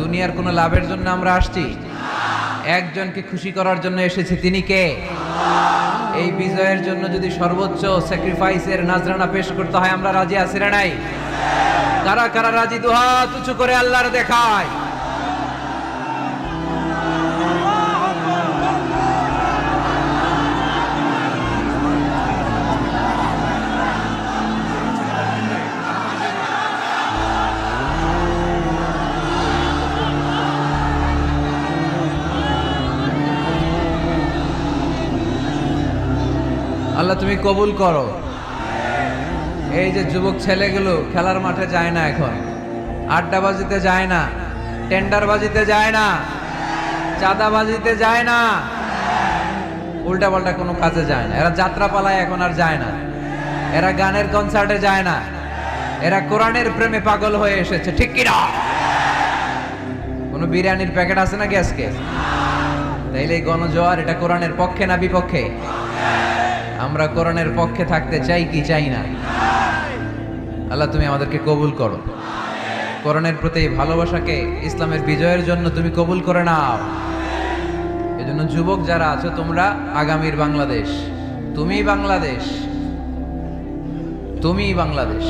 দুনিয়ার কোনো লাভের জন্য আমরা আসছি? একজনকে খুশি করার জন্য এসেছি, তিনি কে? এই বিজয়ের জন্য যদি সর্বোচ্চ স্যাক্রিফাইসের নাজরানা পেশ করতে হয়, আমরা রাজি আছি না নাই? কারা কারা রাজি? দুহাত উঁচু করে আল্লাহর দেখায়। আল্লাহ তুমি কবুল করো। এই যে যুবক ছেলেগুলো খেলার মাঠে যায় না, এখন আড্ডাবাজিতে যায় না, টেন্ডারবাজিতে যায় না, চাঁদাবাজিতে যায় না, উল্টা পাল্টা কোনো কাজে যায় না। এরা যাত্রা পালায় এখন আর যায় না, এরা গানের কনসার্টে যায় না, এরা কোরআনের প্রেমে পাগল হয়ে এসেছে, ঠিক কিনা? কোনো বিরিয়ানির প্যাকেট আছে নাকি আজকে? তাইলে গণজোয়ার এটা কোরআনের পক্ষে না বিপক্ষে? আমরা কোরআনের পক্ষে থাকতে চাই কি চাই না? আল্লাহ তুমি আমাদেরকে কবুল করো। কোরআনের প্রতি ভালোবাসাকে ইসলামের বিজয়ের জন্য তুমি কবুল করে নাও। এজন্য যুবক যারা আছো, তোমরা আগামীর বাংলাদেশ। তুমি বাংলাদেশ, তুমি বাংলাদেশ।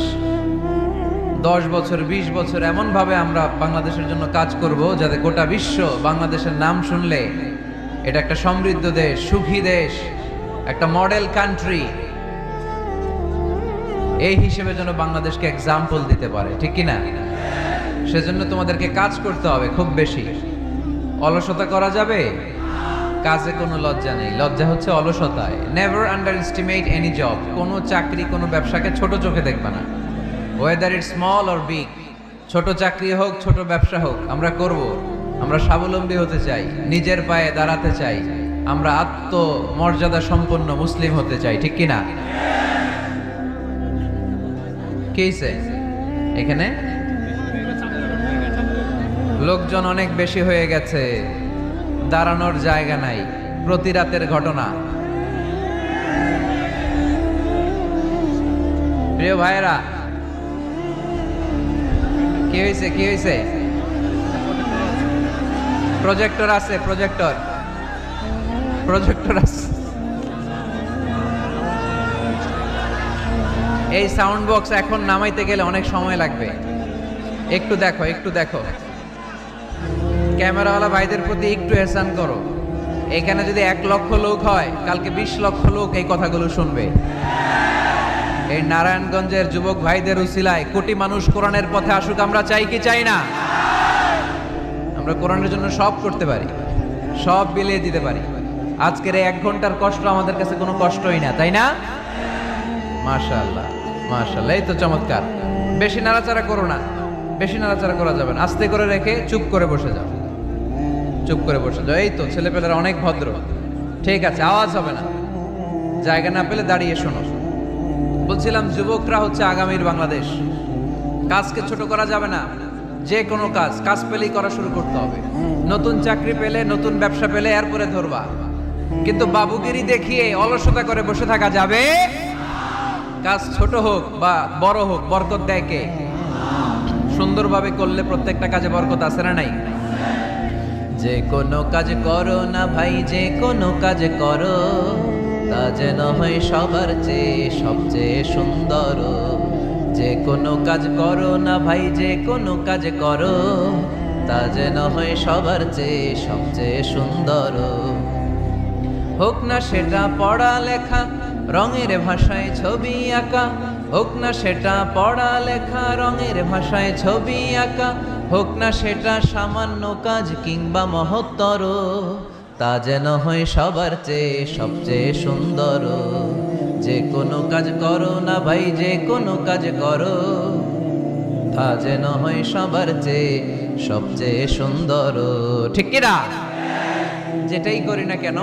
10 বছর 20 বছর এমন ভাবে আমরা বাংলাদেশের জন্য কাজ করব যাতে গোটা বিশ্ব বাংলাদেশের নাম শুনলে এটা একটা সমৃদ্ধ দেশ, সুখী দেশ, একটা মডেল কান্ট্রি, এই হিসেবে যেন বাংলাদেশকে এক্সাম্পল দিতে পারে, ঠিক কিনা? সেজন্য তোমাদেরকে কাজ করতে হবে খুব বেশি। অলসতা করা যাবে? কাজে কোনো লজ্জা নেই, লজ্জা হচ্ছে অলসতায়। Never underestimate any job. কোনো চাকরি, কোনো ব্যবসাকে ছোট চোখে দেখবে না, whether it small or big. ছোট চাকরি হোক, ছোট ব্যবসা হোক, আমরা করব। আমরা স্বাবলম্বী হতে চাই, নিজের পায়ে দাঁড়াতে চাই, আমরা আত্মমর্যাদা সম্পন্ন মুসলিম হতে চাই, ঠিক কিনা? কেইছে এখানে লোকজন অনেক বেশি হয়ে গেছে, দাঁড়ানোর জায়গা নাই। প্রতি রাতের ঘটনা। প্রিয় ভাইয়েরা, কি হয়েছে? কি হয়েছে? প্রজেক্টর আছে, প্রজেক্টর আছে। এই সাউন্ড বক্স এখন নামাইতে গেলে অনেক সময় লাগবে। একটু দেখো, একটু দেখো। ক্যামেরাওয়ালা ভাইদের প্রতি একটু এহসান করো। এখানে যদি 1 লক্ষ লোক হয়, কালকে 20 লক্ষ লোক এই কথাগুলো শুনবে। এই নারায়ণগঞ্জের যুবক ভাইদের উসিলায় কোটি মানুষ কোরআনের পথে আসুক, আমরা চাই কি চাই না? আমরা কোরআনের জন্য সব করতে পারি, সব বিলিয়ে দিতে পারি। আজকের এই 1 ঘন্টার কষ্ট আমাদের কাছে কোনো কষ্টই না, তাই না? মাশাআল্লাহ, মাশাআল্লাহ, এই তো চমৎকার। বেশি নাড়াচাড়া করো না, বেশি নাড়াচাড়া করা যাবে না। আস্তে করে রেখে চুপ করে বসে যাও, চুপ করে বসে যাও। এই তো ছেলেপেলেরা অনেক ভদ্র, ঠিক আছে, আওয়াজ হবে না। জায়গা না পেলে দাঁড়িয়ে শোনো। বলছিলাম যুবকরা হচ্ছে আগামীর বাংলাদেশ। কাজকে ছোট করা যাবে না। যে কোনো কাজ পেলেই করা শুরু করতে হবে। নতুন চাকরি পেলে, নতুন ব্যবসা পেলে এরপরে ধরবা, কিন্তু বাবুগিরি দেখিয়ে অলসতা করে বসে থাকা যাবে? কাজ ছোট হোক বা বড় হোক, বরকত দেয় কে? সুন্দরভাবে করলে প্রত্যেকটা কাজে বরকত আছে না নাই? যে কোনো কাজ করো না ভাই, যে কোনো কাজ করো, তা যেন হয় সবার চেয়ে সবচেয়ে সুন্দর। যে কোনো কাজ করো না ভাই, যে কোনো কাজ করো, তা যেন হয় সবার চেয়ে সবচেয়ে সুন্দর। হোক না সেটা পড়া লেখা, রঙের ভাষায় ছবি আঁকা, হোক না সেটা পড়া লেখা। রঙের ভাষায় ছবি আঁকা, হোক না সেটা সামান্য কাজ কিংবা মহত্তর, তা যেন হয় সবার চেয়ে সবচেয়ে সুন্দর। যে কোনো কাজ করো না ভাই, যে কোনো কাজ করো, তা যেন হয় সবার চেয়ে সবচেয়ে সুন্দর। ঠিক কিনা? যেটাই করি না কেন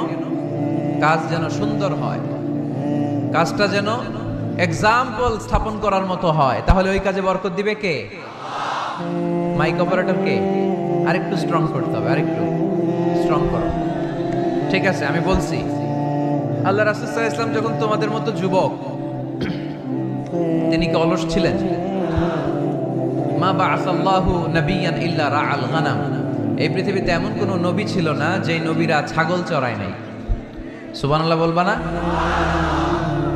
কাজ যেন সুন্দর হয়, কাজটা যেন এক্সাম্পল স্থাপন করার মতো হয়। তাহলে ওই কাজে বরকত দিবে কে? মাইক অপারেটর কে? আরেকটু স্ট্রং করতে হবে, আরেকটু স্ট্রং করো। ঠিক আছে, আমি বলছি, আল্লাহ রাসূল সাল্লাল্লাহু আলাইহি ওয়াসাল্লাম যখন তোমাদের মতো যুবক, তিনি কি অলস ছিলেন? মা বাআসাল্লাহু নাবিয়ান ইল্লা রাআল গানাম। এই পৃথিবীতে এমন কোন নবী ছিল না যে নবীরা ছাগল চড়ায় নাই। সুবহানাল্লাহ বলবা না?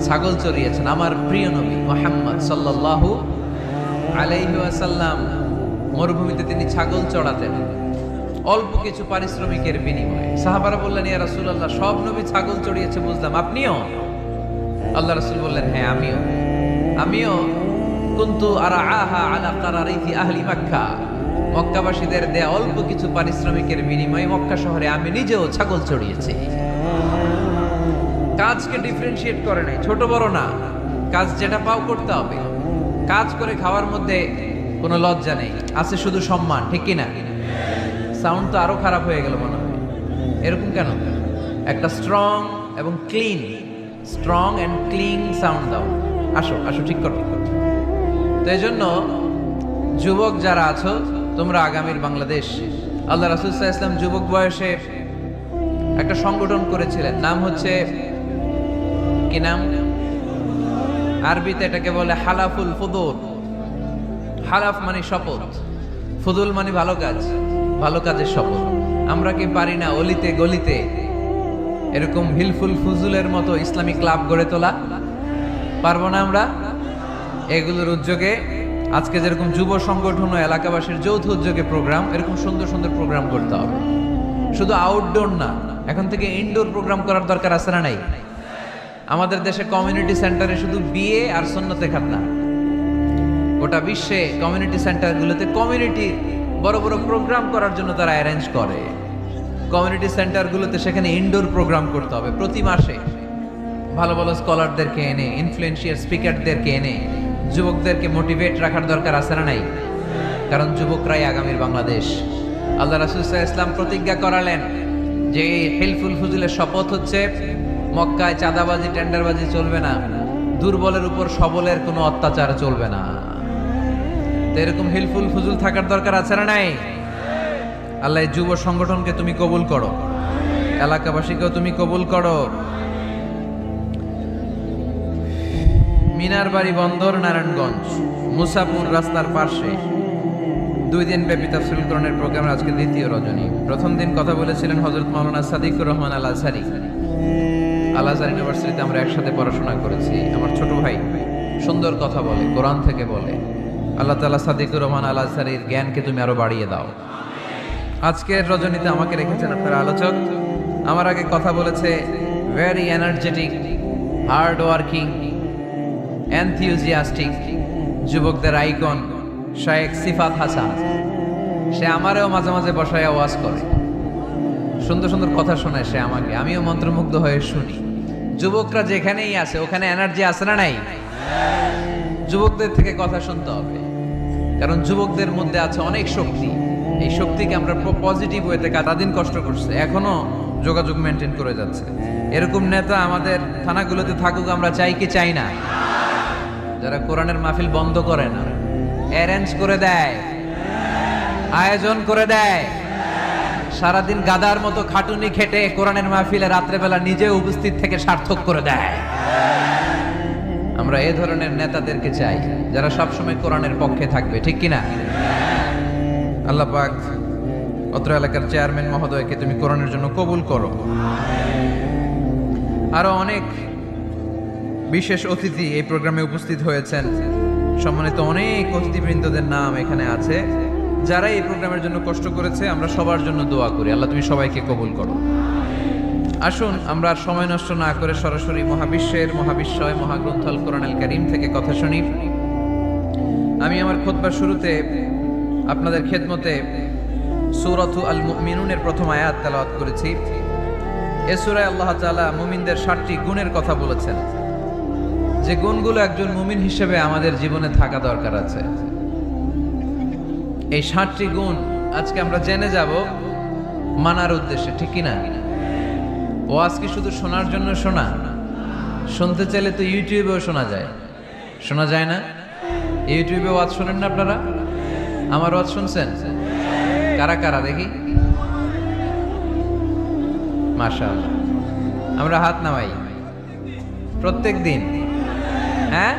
ছাগল চড়িয়েছেন আমার প্রিয় নবী মুহাম্মদ সাল্লাল্লাহু আলাইহি ওয়াসাল্লাম। মরুভূমিতে তিনি ছাগল চড়াতেন অল্প কিছু পারিশ্রমিকের বিনিময়ে। সাহাবারা বললেন, ইয়া রাসূলুল্লাহ, সব নবী ছাগল চড়িয়েছে বুঝলাম, আপনিও? আল্লাহ রাসূল বললেন, হ্যাঁ আমিও কুনতু আরআহা আলা কারারিতি আহলি মক্কা। মক্কাবাসীদের দেয়া অল্প কিছু পারিশ্রমিকের বিনিময়ে মক্কা শহরে আমি নিজেও ছাগল চড়িয়েছি। কাজকে ডিফারেন্সিয়েট করে নাই, ছোট বড় না, কাজ যেটা পাও করতে হবে। কাজ করে খাওয়ার মধ্যে কোনো লজ্জা নেই, আছে শুধু সম্মান। ঠিক কিনা? সাউন্ড তো আরো খারাপ হয়ে গেল মনে হয়। এরকম কেন? একটা স্ট্রং এবং clean, strong and clean sound দাও। আসো আসো, ঠিক করো। তো এই জন্য যুবক যারা আছো, তোমরা আগামীর বাংলাদেশ। আল্লাহ রাসূল সাল্লাল্লাহু আলাইহি ওয়াসাল্লাম যুবক বয়সে একটা সংগঠন করেছিলেন, নাম হচ্ছে কি নাম? আরবিতে এটাকে বলে হালাফুল ফুদুল। হালাফ মানে শপথ, ফুদুল মানে ভালো কাজ, ভালো কাজের শপথ। আমরা কি পারি না অলিতে গলিতে এরকম হিলফুল ফুজুলের মতো ইসলামিক ক্লাব গড়ে তোলা? পারবো না আমরা? এগুলোর উদ্যোগে আজকে যেরকম যুব সংগঠন ও এলাকাবাসীর যৌথ উদ্যোগে প্রোগ্রাম, এরকম সুন্দর সুন্দর প্রোগ্রাম করতে হবে। শুধু আউটডোর না, এখন থেকে ইনডোর প্রোগ্রাম করার দরকার আছে না নাই? আমাদের দেশে কমিউনিটি সেন্টারে শুধু বিয়ে আর সুন্নতে খাতনা, গোটা বিশ্বে কমিউনিটি সেন্টারগুলোতে কমিউনিটি বড় বড় প্রোগ্রাম করার জন্য তারা অ্যারেঞ্জ করে। কমিউনিটি সেন্টারগুলোতে সেখানে ইনডোর প্রোগ্রাম করতে হবে। প্রতি মাসে ভালো ভালো স্কলারদেরকে এনে, ইনফ্লুয়েন্সিয়াল স্পিকারদেরকে এনে যুবকদেরকে মোটিভেট রাখার দরকার আছে না নাই? কারণ যুবকরাই আগামীর বাংলাদেশ। আল্লাহ রাসূল সাল্লাল্লাহু আলাইহি ওয়াসাল্লাম প্রতিজ্ঞা করালেন যে হিলফুল ফুজুলের শপথ হচ্ছে মক্কায় চাঁদাবাজি টেন্ডারবাজি চলবে না, দুর্বলের উপর সবলের কোনো অত্যাচার চলবে না। তো এরকম হিলফুল ফুজুল থাকার দরকার আছে না নাই? আল্লাহ যুব সংগঠনকে তুমি কবুল করো, এলাকাবাসীকেও তুমি কবুল করো। মিনার বাড়ি বন্দর, নারায়ণগঞ্জ, মুসাপুর রাস্তার পাশে 2 দিন ব্যাপী তাফসীরুল কোরআনের প্রোগ্রামের আজকে দ্বিতীয় রজনী। প্রথম দিন কথা বলেছিলেন হযরত মাওলানা সাদিকুর রহমান আল আজহারী। আল আজহার ইউনিভার্সিটিতে আমরা একসাথে পড়াশোনা করেছি। আমার ছোট ভাই সুন্দর কথা বলে, কোরআন থেকে বলে। আল্লাহ তাআলা সাদিকুর রহমান আল আজহারীর জ্ঞানকে তুমি আরো বাড়িয়ে দাও। আজকের রজনীতে আমাকে রেখেছেন আপনার আলোচক। আমার আগে কথা বলেছে very energetic, hard working, enthusiastic যুবকদের আইকন শায়েখ সিফাত হাসান। সে আমারেও মাঝে মাঝে বসায় ওয়াজ করে, সুন্দর সুন্দর কথা শোনায় সে আমাকে, আমিও মন্ত্রমুগ্ধ হয়ে শুনি। যুবকরা যেখানেই আছে ওখানে এনার্জি আছে না নাই? যুবকদের থেকে কথা শুনতে হবে, কারণ যুবকদের মধ্যে আছে অনেক শক্তি। এই শক্তিকে আমরা পজিটিভ ওয়েতে দিন কষ্ট করছে, এখনো যোগাযোগ মেনটেন করে যাচ্ছে। এরকম নেতা আমাদের থানাগুলোতে থাকুক, আমরা চাই কি চাই না? যারা কোরআনের মাহফিল বন্ধ করে না, অ্যারেঞ্জ করে দেয়, আয়োজন করে দেয়, সারাদিন গাদার মতো খাটুনি খেটে কোরআনের মাহফিলে রাত্রেবেলা নিজে উপস্থিত থেকে সার্থক করে দেয়। আমরা এই ধরনের নেতাদেরকে চাই যারা সবসময় কোরআনের পক্ষে থাকবে, ঠিক কিনা? আল্লাহ পাক অত্র এলাকার চেয়ারম্যান মহোদয়কে তুমি কোরআনের জন্য কবুল করো। আরো অনেক বিশেষ অতিথি এই প্রোগ্রামে উপস্থিত হয়েছেন। সম্মানিত অনেক অতিথিবৃন্দদের নাম এখানে আছে যারা এই প্রোগ্রামের জন্য কষ্ট করেছে। আমরা সবার জন্য দোয়া করি, আল্লাহ তুমি সবাইকে কবুল করো। আসুন আমরা আর সময় নষ্ট না করে সরাসরি মহাবিশ্বের মহাবিশ্বয় মহাগ্রন্থ আল কোরআনুল কারীম থেকে কথা শুনি। আমি আমার খুতবার শুরুতে আপনাদের খেদমতে সূরাতু আল মুমিনুনের প্রথম আয়াত তেলাওয়াত করেছি। এই সূরায় আল্লাহ তাআলা মুমিনদের 7টি গুণের কথা বলেছেন, যে গুণগুলো একজন মুমিন হিসেবে আমাদের জীবনে থাকা দরকার আছে। এই 7টি গুণ আজকে আমরা জেনে যাব মানার উদ্দেশ্যে, ঠিক কি না? ওয়াজ কি শুধু শোনার জন্য শোনা? শুনতে চাইলে তো ইউটিউবেও শোনা যায় না? ইউটিউবে ওয়াজ শোনেন না আপনারা? আমার ওয়াজ শুনছেন? কারা কারা দেখি? মাশাআল্লাহ, আমরা হাত নামাই প্রত্যেক দিন। হ্যাঁ,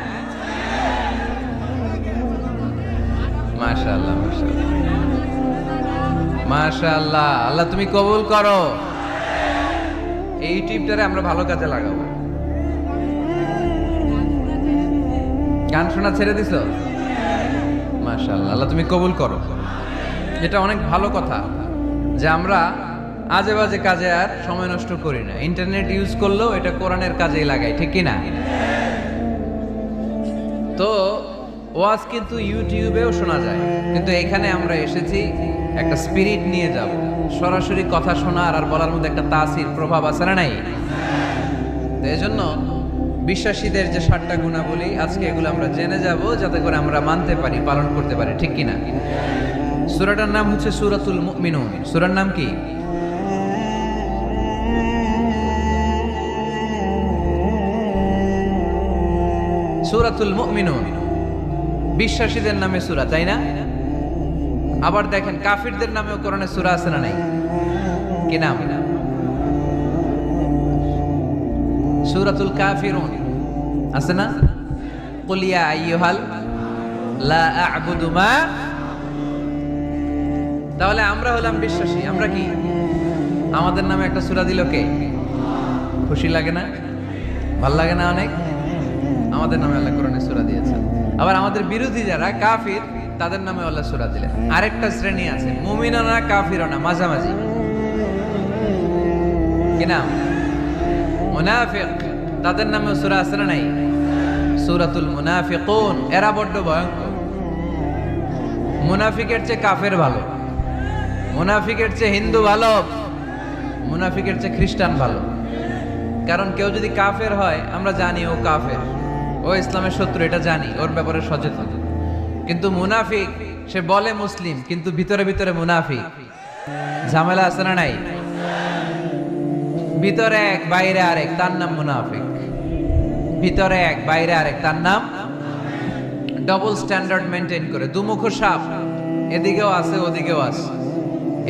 মাশাআল্লাহ মাশাআল্লাহ মাশাআল্লাহ। আল্লাহ তুমি কবুল করো। এই ইউটিউবটারে আমরা ভালো কাজে লাগাবো। গান শোনা ছেড়ে দিছো? মাশাআল্লাহ, আল্লাহ তুমি কবুল করো। এটা অনেক ভালো কথা যে আমরা আজে বাজে কাজে আর সময় নষ্ট করি না। ইন্টারনেট ইউজ করলেও এটা কোরআনের কাজেই লাগাই, ঠিক কি না? তো ওয়াজ কিন্তু ইউটিউবেও শোনা যায়, কিন্তু এখানে আমরা এসেছি একটা স্পিরিট নিয়ে যাব। সরাসরি কথা শোনার আর বলার মধ্যে একটা তাসির প্রভাব আছে না নাই? তো এই জন্য বিশ্বাসীদের যে 7টা গুণাবলী আজকে এগুলো আমরা জেনে যাব, যাতে করে আমরা মানতে পারি, পালন করতে পারি, ঠিক কিনা? সূরাটার নাম হচ্ছে সূরাতুল মুমিনুন। সূরার নাম কি? সূরাতুল মুমিনুন। বিশ্বাসীদের নামে সূরা, তাই না? আবার দেখেন কাফিরদের নামেও কোরআনে সূরা আছে না নাই? কি নাম? সূরাতুল কাফিরুন আছে না? কুল ইয়া আইয়ুহাল লা আ'বুদু মা। তাহলে আমরা হলাম বিশ্বাসী। আমরা কি? আমাদের নামে একটা সূরা দিল কে? খুশি লাগে না? ভাল লাগে না অনেক? আমাদের নামে আল্লাহ কোরআনে সূরা দিয়েছেন। আবার আমাদের বিরোধী যারা কাফির, তাদের নামে আল্লাহ সূরা দিলেন। আরেকটা শ্রেণী আছে, মুমিনও না কাফিরও না, মাঝামাঝি। কি নাম? মুনাফিক। তাদের নামে সূরা আছে না নাই? সূরাতুল মুনাফিকুন। এরা বড্ড ভয়ঙ্কর। মুনাফিকের চেয়ে কাফের ভালো, মুনাফিকের চেয়ে হিন্দু ভালো, মুনাফিকের চেয়ে খ্রিস্টান ভালো। কারণ কেউ যদি কাফের হয়, আমরা জানি ও কাফের, ও ইসলামের শত্রু, এটা জানি, ওর ব্যাপারে সচেতন। কিন্তু মুনাফিক, সে বলে মুসলিম কিন্তু ভিতরে ভিতরে মুনাফিক। ঝামেলা আছে না নাই? ভিতরে এক বাইরে আরেক, তার নাম মুনাফিক। ভিতরে এক বাইরে আরেক, তার নাম ডবল স্ট্যান্ডার্ড মেনটেন করে। দুমুখ সাপ, এদিকেও আছে ওদিকেও আছে,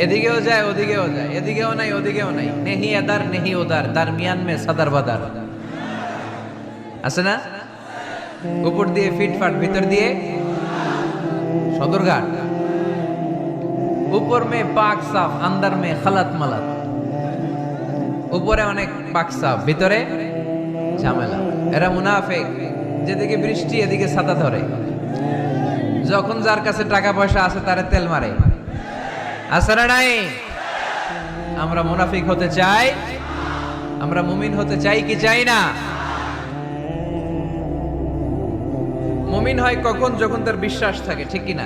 এদিকেও যায় ওদিকেও যায়, এদিকেও নাই ওদিকেও নাই, নেহি এদার নেহি ওদার, দারমিয়ান মে সাদার বাদার। আছে না? উপর দিয়ে ফিটফাট, ভিতর দিয়ে সদরঘাট। উপর মে পাক সাফ, আন্দার মে খালাত মালাত। উপরে অনেক পাক সাফ, ভিতরে ঝামেলা। এরা মুনাফিক। যেদিকে বৃষ্টি এদিকে ছাতা ধরে, যখন যার কাছে টাকা পয়সা আছে তারে তেল মারে। আছে না নাই? আমরা মুনাফিক হতে চাই? আমরা মুমিন হতে চাই কি চাই না? মুমিন হয় কখন? যখন তার বিশ্বাস থাকে, ঠিক কি না?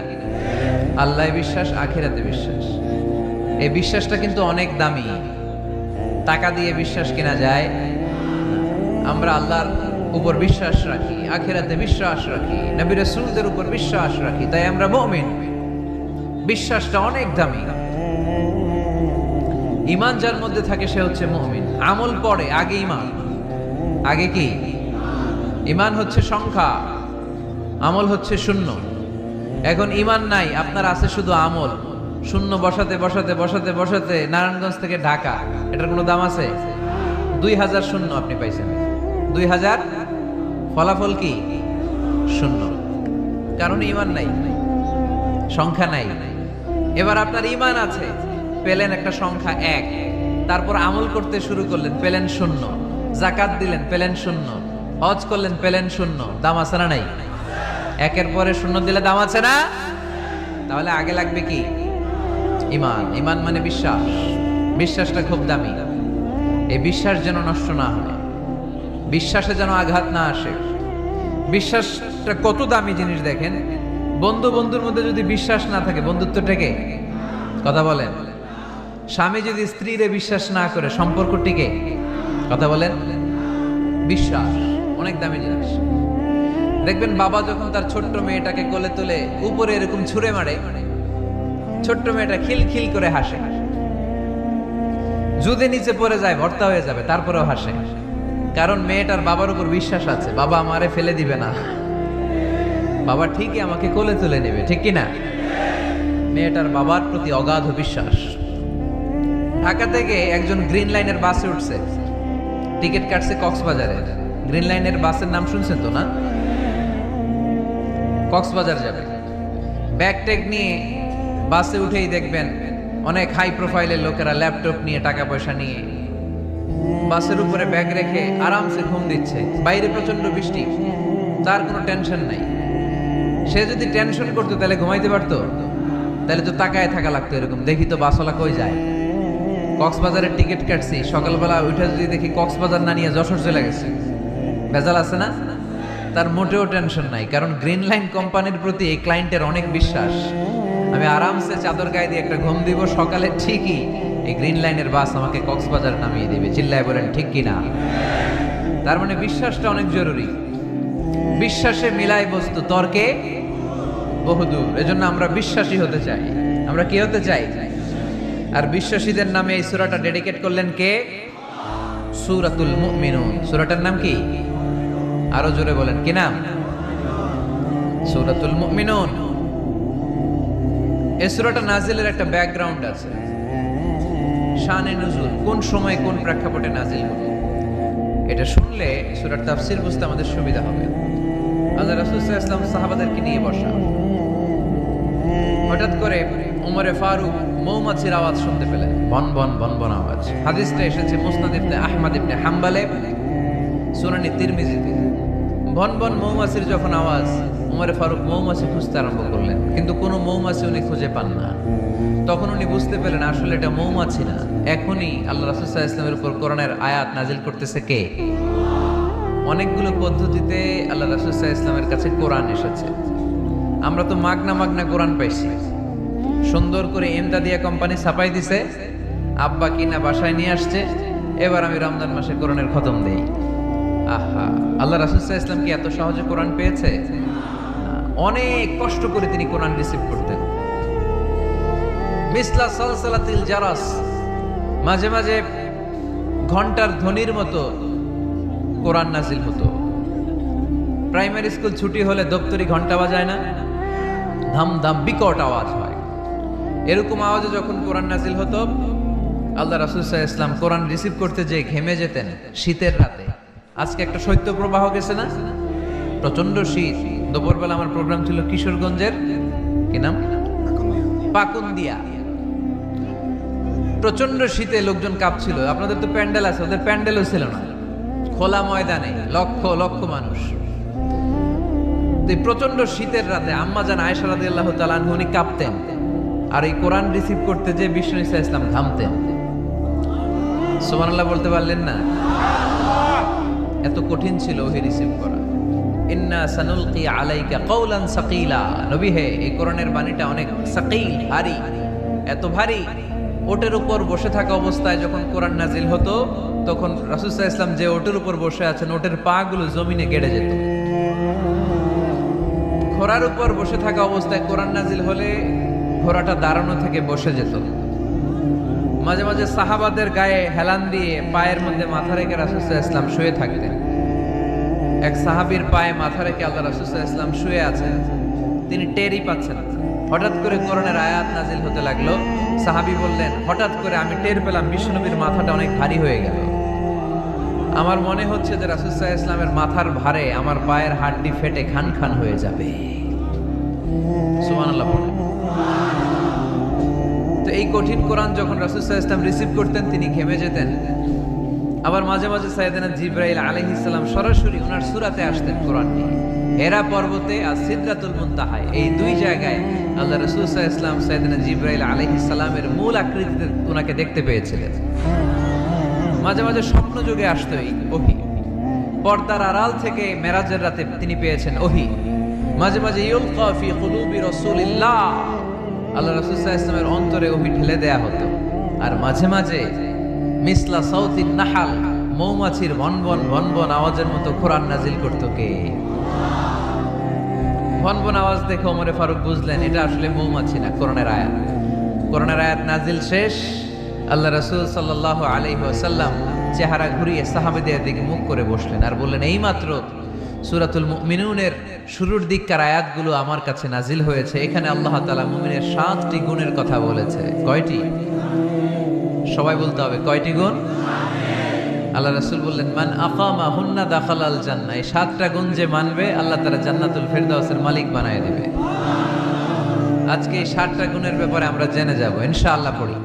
আল্লাহ বিশ্বাস, আখিরাতে বিশ্বাস। এই বিশ্বাসটা কিন্তু অনেক দামি। টাকা দিয়ে বিশ্বাস কেনা যায়? আমরা আল্লাহর উপর বিশ্বাস রাখি, আখিরাতে বিশ্বাস রাখি, নবী রাসূলদের উপর বিশ্বাস রাখি, তাই আমরা মুমিন। বিশ্বাসটা অনেক দামি। ঈমান যার মধ্যে থাকে সে হচ্ছে মুমিন। আমল পড়ে, আগে ঈমান। আগে কি? ঈমান হচ্ছে সংখ্যা, আমল হচ্ছে শূন্য। এখন ঈমান নাই, আপনার আছে শুধু আমল। শূন্য বসাতে বসাতে বসাতে বসাতে নারায়ণগঞ্জ থেকে ঢাকা, এটার কোনো দাম আছে? 2000 শূন্য আপনি পাইছেন। 2000 ফলাফল কি? শূন্য। কারণ ঈমান নাই, সংখ্যা নাই। এবার আপনার ঈমান আছে, পেলেন একটা সংখ্যা 1, তারপর আমল করতে শুরু করলেন, পেলেন শূন্য। যাকাত দিলেন, পেলেন শূন্য। হজ করলেন, পেলেন শূন্য। দাম আছে না নাই? একের পরে শূন্য দিলে দাম আছে না? তাহলে আগে লাগবে কি? ঈমান। ঈমান মানে বিশ্বাস। বিশ্বাসটা খুব দামি। এই বিশ্বাস যেন নষ্ট না হয়, বিশ্বাসে যেন আঘাত না আসে। বিশ্বাসটা কত দামি জিনিস দেখেন। বন্ধু বন্ধুর মধ্যে যদি বিশ্বাস না থাকে, বন্ধুত্ব টেকে? কথা বলেন। স্বামী যদি স্ত্রীরে বিশ্বাস না করে, সম্পর্ক টিকে? কথা বলেন। বিশ্বাস অনেক দামি জিনিস। দেখবেন বাবা যখন তার ছোট্ট মেয়েটাকে কোলে তুলে উপরে এরকম ছুঁড়ে মারে, ছোট্ট মেয়েটা খিলখিল করে হাসে। যদি নিচে পড়ে যায় ভর্তা হয়ে যাবে, তারপরেও হাসে, কারণ মেয়েটার বাবার উপর বিশ্বাস আছে, বাবা আমারে ফেলে দিবে না, বাবা ঠিকই আমাকে কোলে তুলে নেবে, ঠিক কিনা? মেয়েটার বাবার প্রতি অগাধ বিশ্বাস। ঢাকা থেকে একজন গ্রিন লাইনের বাসে উঠছে, টিকিট কাটছে কক্সবাজারে। গ্রিন লাইনের বাসের নাম শুনছেন তো না? কক্সবাজার যাবে। ব্যাগ ট্যাগ নিয়ে বাসে উঠেই দেখবেন অনেক হাই প্রোফাইলের লোকেরা ল্যাপটপ নিয়ে, টাকা পয়সা নিয়ে বাসের উপরে ব্যাগ রেখে আরামসে ঘুম দিচ্ছে। বাইরে প্রচন্ড বৃষ্টি, তার কোনো টেনশন নাই। সে যদি টেনশন করতো তাহলে ঘুমাইতে পারতো? তাহলে তো তাকায় থাকা লাগতো এরকম, দেখি তো বাসওয়ালা কই যায়। কক্সবাজারের টিকিট কাটছি, সকালবেলা উঠে যদি দেখি কক্সবাজার না নিয়ে যশোর চলে গেছে, ভেজাল আছে না? তার মোটেও টেনশন নাই, কারণ গ্রিন লাইন কোম্পানির প্রতি এই ক্লায়েন্টের অনেক বিশ্বাস। আমি আরামসে চাদর গায়ে দিয়ে একটা ঘুম দিব, সকালে ঠিকই এই গ্রিন লাইনের বাস আমাকে কক্সবাজার নামিয়ে দিবে। চিল্লায় বলেন ঠিক কিনা? তার মানে বিশ্বাসটা অনেক জরুরি। বিশ্বাসে মিলাই বস্তু, তর্কে বহুদূর। এজন্য আমরা বিশ্বাসী হতে চাই। আমরা কি হতে চাই? আর বিশ্বাসীদের নামে এই সূরাটা ডেডিকেট করলেন কে? সূরাতুল মুমিনুন। সূরাটার নাম কি? আরো জোরে বলেন, কি নাম? সূরাতুল মুমিনুন। এই সূরাটা নাজিলের একটা ব্যাকগ্রাউন্ড আছে, শানে নুজুল, কোন সময় কোন প্রেক্ষাপটে নাজিল হলো। এটা শুনলে সূরার তাফসীর বুঝতে আমাদের সুবিধা হবে। আল্লাহ রাসূল সাল্লাল্লাহু আলাইহি ওয়াসাল্লাম সাহাবাদেরকে নিয়ে বসা, হঠাৎ করে ওমরে ফারুক মৌমাছির আওয়াজ শুনতে পেলেন, বন বন বন বন আওয়াজ। হাদিসটা এসেছে মুসনাদ ইবনে আহমদ ইবনে হাম্বলে, সুনানি তিরমিজিতে। বন বন মৌমাছির যখন আওয়াজ, ওমরে ফারুক মৌমাছি খুঁজতে আরম্ভ করলেন, কিন্তু কোনো মৌমাছি উনি খুঁজে পান না। তখন উনি বুঝতে পেলেন আসলে এটা মৌমাছি না, এখনই আল্লাহ রাসূল সাল্লাল্লাহু আলাইহি ওয়াসাল্লামের উপর কোরআনের আয়াত নাজিল করতেছে কে? অনেকগুলো পদ্ধতিতে আল্লাহ রাসূল সাল্লাল্লাহু আলাইহি ওয়াসাল্লামের কাছে কোরআন এসেছে। আমরা তো মাগনা মাগনা কোরআন পাইছি, সুন্দর করে এমদাদিয়া কোম্পানি ছাপাই দিছে, আব্বা কিনা বাসায় নিয়ে আসছে, এবার আমি রমজান মাসে কোরআনের খতম দেই। আহা, আল্লাহ রাসূল সাল্লাল্লাহু আলাইহি ওয়াসাল্লাম কি এত সহজে কোরআন পেয়েছে? অনেক কষ্ট করে তিনি কোরআন রিসিভ করতেন। মিসলা সালসালাতিল জারাস, মাঝে মাঝে ঘন্টার ধ্বনির মতো কোরআন নাজিল হতো। প্রাইমারি স্কুল ছুটি হলে দপ্তরি ঘন্টা বাজায় না, ধাম ধাম বিকট আওয়াজ হয়। এরকম আওয়াজে যখন কোরআন নাজিল হতো, আল্লাহ রাসূল সাল্লাল্লাহু আলাইহি ওয়াসাল্লাম কোরআন রিসিভ করতে যেয়ে ঘেমে যেতেন শীতের রাতে। আজকে একটা শৈত্য প্রবাহ গেছে না, প্রচন্ড শীত। দুপুরবেলা আমার প্রোগ্রাম ছিল কিশোরগঞ্জের, কি নাম, পাকুন্দিয়া। প্রচন্ড শীতে লোকজন কাঁপছিল। আপনাদের তো প্যান্ডেল আছে, ওদের প্যান্ডেলও ছিল না, খোলা ময়দানে লক্ষ লক্ষ মানুষ। প্রচন্ড শীতের রাতে আম্মা জান আয়েশা রাদিয়াল্লাহু তাআলা আনহা উনি কাঁপতেন, আর এই কোরআন রিসিভ করতে যে বিষ্ণু ঈসা ইসলাম ঘামতেন। সুবহানাল্লাহ বলতে পারলেন না? এত কঠিন ছিল ওহি রিসিভ করা। ইন্না সানুলকি আলাইকা কওলান সাকিলা, নবী হে এই কোরআনের বাণীটা অনেক সাকিল, ভারী, এত ভারী। ওটের উপর বসে থাকা অবস্থায় যখন কোরআন নাজিল হতো, তখন রাসূল সাল্লাল্লাহু আলাইহি ওয়াসাল্লাম যে ওটের উপর বসে আছেন, ওটের পা গুলো জমিনে গেড়ে যেত। ঘোড়ার উপর বসে থাকা অবস্থায় কোরআন নাজিল হলে ঘোড়াটা দাঁড়ানো থেকে বসে যেত। মাঝে মাঝে সাহাবাদের গায়ে হেলান দিয়ে পায়ের মধ্যে মাথা রেখে রাসূল সাল্লাল্লাহু আলাইহি ওয়াসাল্লাম শুয়ে থাকতেন। এক সাহাবীর পায়ে মাথা রেখে আল্লাহ রাসূল সাল্লাল্লাহু আলাইহি ওয়াসাল্লাম শুয়ে আছেন, তিনি টেরই পাচ্ছেন না। হঠাৎ করে কোরআনের আয়াত নাজিল হতে লাগলো। সাহাবী বললেন, হঠাৎ করে আমি টের পেলাম বিশ্বনবীর মাথাটা অনেক ভারী হয়ে গেল। আমার মনে হচ্ছে যে রাসূল সাল্লাল্লাহু আলাইহি ওয়াসাল্লামের মাথার ভারে আমার পায়ের হাড়টি ফেটে খান খান হয়ে যাবে। সুবহানাল্লাহ বলেন। তো এই কঠিন কোরআন যখন রাসূল সাল্লাল্লাহু আলাইহি ওয়াসাল্লাম রিসিভ করতেন, তিনি ঘেমে যেতেন। আবার মাঝে মাঝে সাইয়েদনা জিবরাইল আলাইহিস সালাম সরাসরি ওনার সূরাতে আসতেন কোরআন নিয়ে। হেরা পর্বতে আর সিদরাতুল মুনতাহায়, এই দুই জায়গায় আল্লাহ রাসূল সাল্লাল্লাহু আলাইহি ওয়াসাল্লাম সাইয়েদনা জিবরাইল আলাইহিস সালামের মূল আকৃতিতে ওনাকে দেখতে পেয়েছিলেন। মাঝে মাঝে স্বপ্ন যুগে আসতো এই ওহী। পর্দার আড়াল থেকে মেরাজের রাতে তিনি পেয়েছেন ওহী। মাঝে মাঝে ইউলকা ফি কুলুবি রাসূলিল্লাহ, আল্লাহ রাসূল সাল্লাল্লাহু আলাইহি ওয়াসাল্লামের অন্তরে ওহী ঢেলে দেয়া হতো। আর মাঝে মাঝে মিসলা সাউতিন নাহাল, মৌমাছির ভনভন ভনভন আওয়াজের মতো কোরআন নাজিল করতো কে? ভনভন আওয়াজ দেখে ওমরে ফারুক বুঝলেন এটা আসলে মৌমাছি না, কোরআনের আয়াত। কোরআনের আয়াত নাজিল শেষ, আল্লাহ রাসূল সাল্লাল্লাহু আলাইহি ওয়াসাল্লাম চেহারা ঘুরিয়ে সাহাবীদের দিকে মুখ করে বসলেন আর বললেন, এইমাত্র সূরাতুল মুমিনুনের শুরুর দিককার আয়াতগুলো আমার কাছে নাজিল হয়েছে। এখানে আল্লাহ তাআলা মুমিনের 7টি গুণের কথা বলেছে। কয়টি? সবাই বলতে হবে, কয়টি গুণ? আল্লাহ রাসূল বললেন, মান আকামা হুন্না দাখালাল জান্নাহ। এই 7টা গুণ যে মানবে আল্লাহ তাআলা জান্নাতুল ফেরদাউসের মালিক বানায় দিবে। আজকে এই 7টা গুণের ব্যাপারে আমরা জেনে যাব ইনশাআল্লাহ। পড়ি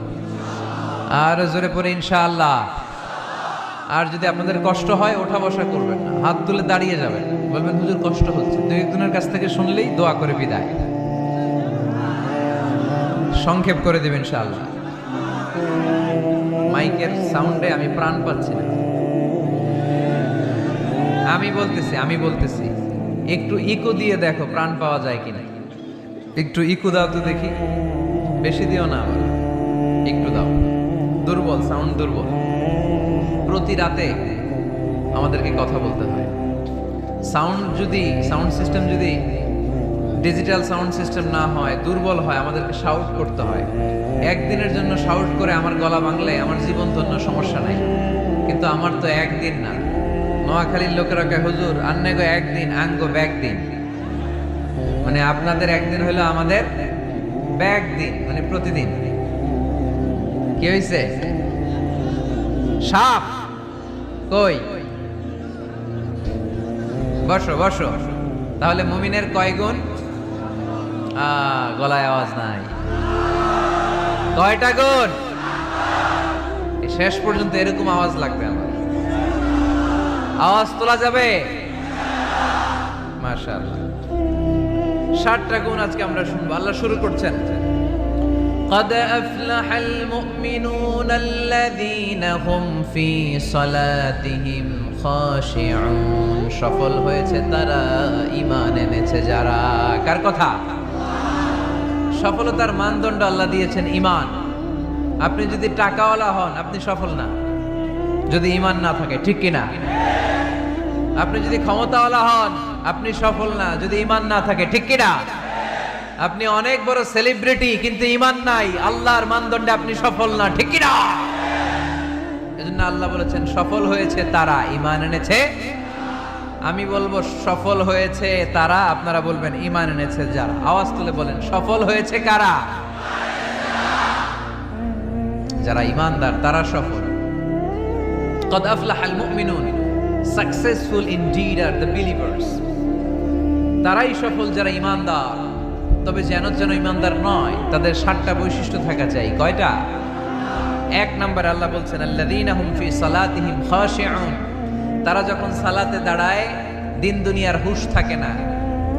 আর জোরে পড়ে ইনশাআল্লাহ। আর যদি আপনাদের কষ্ট হয় ওঠা বসা করবেন না, হাত তুলে দাঁড়িয়ে যাবেন, বলবেন হুজুর কষ্ট হচ্ছে। দুই একজনের কাছ থেকে শুনলেই দোয়া করে বিদায়, সংক্ষেপ করে দেবেন ইনশাআল্লাহ। মাইকের সাউন্ডে আমি প্রাণ পাচ্ছি না। আমি বলতেছি একটু ইকো দিয়ে দেখো প্রাণ পাওয়া যায় কিনা। একটু ইকো দাও তো দেখি, বেশি দিও না, আবার একটু দাও। দুর্বল, সাউন্ড দুর্বল। প্রতি রাতে আমাদেরকে কথা বলতে হয়। সাউন্ড সিস্টেম যদি ডিজিটাল সাউন্ড সিস্টেম না হয়, দুর্বল হয়, আমাদেরকে শাউট করতে হয়। একদিনের জন্য শাউট করে আমার গলা ভাঙলে আমার জীবন ধন্য, সমস্যা নাই। কিন্তু আমার তো একদিন না। নোয়াখালীর লোকেরা কয় হুজুর আন্নে গো একদিন, আঙ্গ ব্যাগ দিন। মানে আপনাদের একদিন হলো আমাদের ব্যাগ দিন, মানে প্রতিদিন। কি হয়েছে? সাপ কই? বসো বসো। তাহলে মুমিনের কয় গুণ? গলায় আওয়াজ নাই। কয়টা গুণ? শেষ পর্যন্ত এরকম আওয়াজ লাগবে আমার। আওয়াজ তোলা যাবে? মাশাআল্লাহ। 7টা গুণ আজকে আমরা শুনবো। আল্লাহ শুরু করছেন, قد أفلح المؤمنون الذين هم في صلاتهم خاشعون। সফল হয়েছে তারা, ঈমান এনেছে যারা। কার কথা? সফলতার মানদণ্ড আল্লাহ দিয়েছেন ঈমান। আপনি যদি টাকাওয়ালা হন আপনি সফল না, যদি ঈমান না থাকে, ঠিক কিনা? আপনি যদি ক্ষমতাওয়ালা হন আপনি সফল না, যদি ঈমান না থাকে, ঠিক কিনা? আপনি অনেক বড় সেলিব্রিটি কিন্তু ঈমান নাই, আল্লাহর মানদণ্ডে আপনি সফল না, ঠিক কিনা? এজন্য আল্লাহ বলেছেন সফল হয়েছে তারা, ঈমান এনেছে। আমি বলবো সফল হয়েছে তারা, আপনারা বলবেন ঈমান এনেছে যারা। আওয়াজ তুলে বলেন সফল হয়েছে কারা? যারা ঈমানদার তারা সফল। قد أفلح المؤمنون, successful indeed are the believers. তারাই সফল যারা ঈমানদার। তবে যেন ঈমানদার নয়, তাদের 7টা বৈশিষ্ট্য থাকা চাই। কয়টা? 1 নম্বর আল্লাহ বলছেন আল্লাযীনা হুম ফি সালাতিহিম খাশিউন। তারা যখন সালাতে দাঁড়ায় দিন দুনিয়ার হুঁশ থাকে না,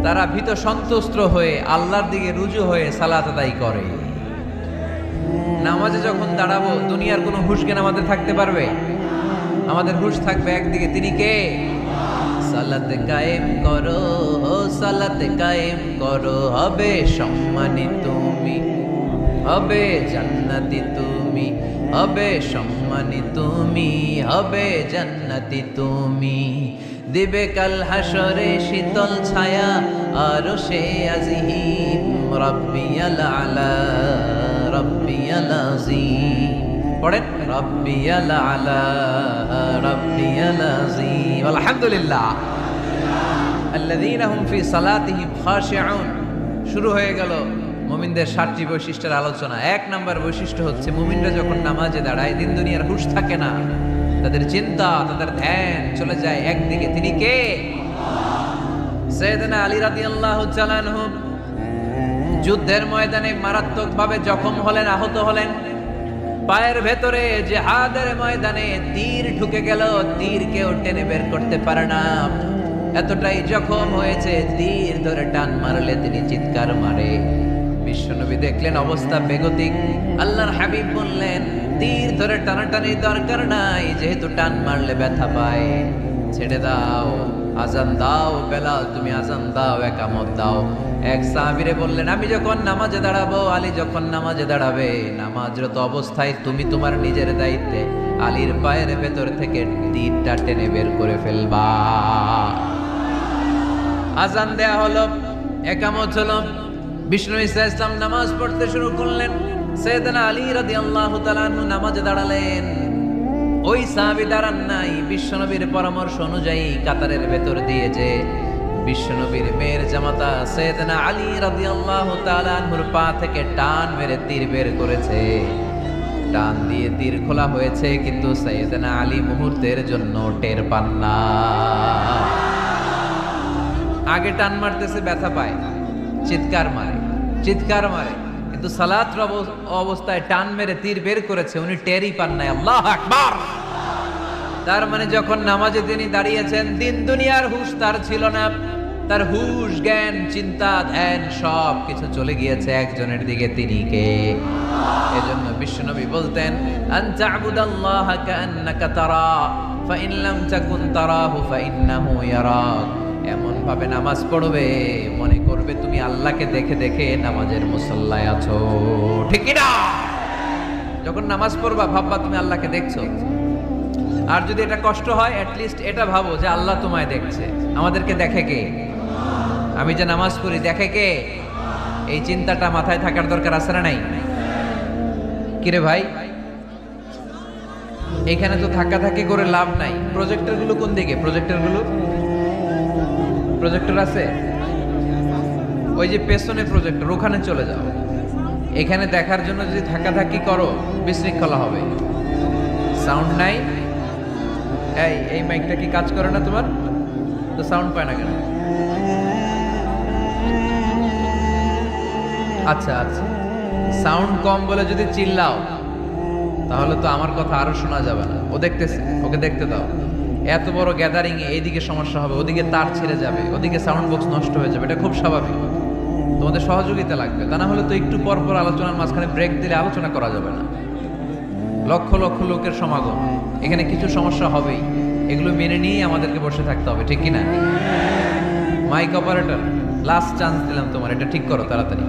তারা ভীত সন্ত্রস্ত হয়ে আল্লাহর দিকে রুজু হয়ে সালাত আদায় করে। নামাজে যখন দাঁড়াবো দুনিয়ার কোনো হুঁশ জ্ঞান আমাদের থাকতে পারবে? আমাদের হুঁশ থাকবে একদিকে, তিনি কে? সালাত কায়েম করো, সালাত কায়েম করো, হবে সম্মানী তুমি, হবে জান্নাতি তুমি, হবে সম্মানী তুমি, হবে জান্নাতি তুমি। দিবে কাল হাসরে শীতল ছায়া আরশে আজিম, রাব্বিয়াল আলা রাব্বিয়াল আযীম। পড়েন রাব্বিয়াল আলা রাব্বিয়াল আযীম। আলহামদুলিল্লাহ। আল্লাযীনা হুম ফি সালাতিহিম খাশিউন। শুরু হয়ে গেল মুমিনদের 7টি বৈশিষ্ট্যের আলোচনা। 1 নম্বর বৈশিষ্ট্য হচ্ছে মুমিনরা যখন নামাজে দাঁড়ায় দিন দুনিয়ার হুঁশ থাকে না, তাদের চিন্তা, তাদের ধ্যান চলে যায় একদিকে, তিনি কে? সাইয়েদনা আলী রাদিয়াল্লাহু তাআলা আনহু যুদ্ধের ময়দানে মারাত্মকভাবে জখম হলেন, আহত হলেন। পায়ের ভেতরে জিহাদের ময়দানে তীর ঢুকে গেল, তীর কেউ টেনে বের করতে পারে না। এতটাই জখম হয়েছে, তীর ধরে টান মারলে তিনি চিৎকার মারে। বিশ্বনবী দেখলেন অবস্থা বেগতিক। আল্লাহর হাবিব বললেন তীর ভিতরে টানাটানির দরকার নাই, যেহেতু টান মারলে ব্যথা পায়। ছেড়ে দাও, আজান দাও বেলাল, তুমি আজান দাও, একামত দাও। এক সাহাবীরে বললেন, আমি যখন নামাজে দাঁড়াবো, আলী যখন নামাজে দাঁড়াবে, নামাজরত অবস্থায় তুমি তোমার নিজের দায়িত্বে আলীর পায়ের ভেতর থেকে তীরটা টেনে বের করে ফেলবা। আজান দেয়া হলো, একামত হলো, বিষ্ণু ঈসা ইসলাম নামাজ পড়তে শুরু করলেন। সাইয়েদনা আলী রাদিয়াল্লাহু তাআলা আনহু নামাজে দাঁড়ালেন। ওই সাহাবী দাঁড়ান নাই, বিশ্বনবীর পরামর্শ অনুযায়ী কাতারের ভেতর দিয়ে যে বিশ্বনবীর মেয়ের জামাতা সাইয়েদনা আলী রাদিয়াল্লাহু তাআলা আনহুর পা থেকে টান মেরে তীর বের করেছে। টান দিয়ে তীর খোলা হয়েছে, কিন্তু সাইয়েদনা আলী মুহূর্তের জন্য টের পান না। আগে টান মারতেছে, ব্যথা পায়, চিৎকার মারে, কিন্তু সালাতের অবস্থায় টান মেরে তীর বের করেছে, উনি টেরই পান নাই। আল্লাহু আকবার। তার মানে যখন নামাজে তিনি দাঁড়িয়েছেন, দিন দুনিয়ার হুঁশ তার ছিল না। তার হুঁশ, জ্ঞান, চিন্তা, ধ্যান সব কিছু চলে গিয়েছে একজনের দিকে, তিনি কে? এজন্য বিশ্বনবী বলতেন, আন তা'বুদাল্লাহা কাআন্নাকা তারা ফাইন লাম তাকুন তারাহু ফাইন্নাহু ইয়ারাক। এমন ভাবে নামাজ পড়বে, মনে করবে তুমি আল্লাহকে দেখে দেখে নামাজের মুসল্লায় আছো, ঠিক কি না? যখন নামাজ পড়বা ভাববা তুমি আল্লাহকে দেখছো। আর যদি এটা কষ্ট হয়, অ্যাটলিস্ট এটা ভাবো যে আল্লাহ তোমায় দেখছে। আমাদেরকে দেখে কে? আমি যে নামাজ পড়ি দেখে কে? এই চিন্তাটা মাথায় থাকার দরকার আছে না নাই? কিরে ভাই, এখানে তো ধাক্কাধাক্কি করে লাভ নাই। প্রজেক্টর গুলো কোন দিকে? প্রজেক্টর আছে ওই যে পেছনে প্রজেক্টর, ওখানে চলে যাও। এখানে দেখার জন্য যদি ধাক্কাধাক্কি করো বিশৃঙ্খলা হবে। সাউন্ড নাই। এই মাইকটা কি কাজ করে না তোমার? তো সাউন্ড পায় না কেন? আচ্ছা, সাউন্ড কম বলে যদি চিল্লাও তাহলে তো আমার কথা আরো শোনা যাবে না। ও দেখতেছে, ওকে দেখতে দাও। এত বড় গ্যাদারিং এ এইদিকে সমস্যা হবে, ওদিকে তার ছিঁড়ে যাবে, ওদিকে সাউন্ড বক্স নষ্ট হয়ে যাবে, এটা খুব স্বাভাবিক। তোমাদের সহযোগিতা লাগবে, তা না হলে তো একটু পর পর আলোচনার মাঝখানে ব্রেক দিলে আলোচনা করা যাবে না। লক্ষ লক্ষ লোকের সমাগম, এখানে কিছু সমস্যা হবেই, এগুলো মেনে নিয়েই আমাদেরকে বসে থাকতে হবে, ঠিক কিনা? মাইক অপারেটর, লাস্ট চান্স দিলাম তোমার, এটা ঠিক করো তাড়াতাড়ি।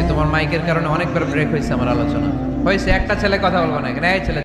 তোমার মাইকের কারণে অনেকবার ব্রেক হয়েছে আমার আলোচনা। হয়েছে, একটা ছেলে কথা বলবো না এখানে। এই ছেলে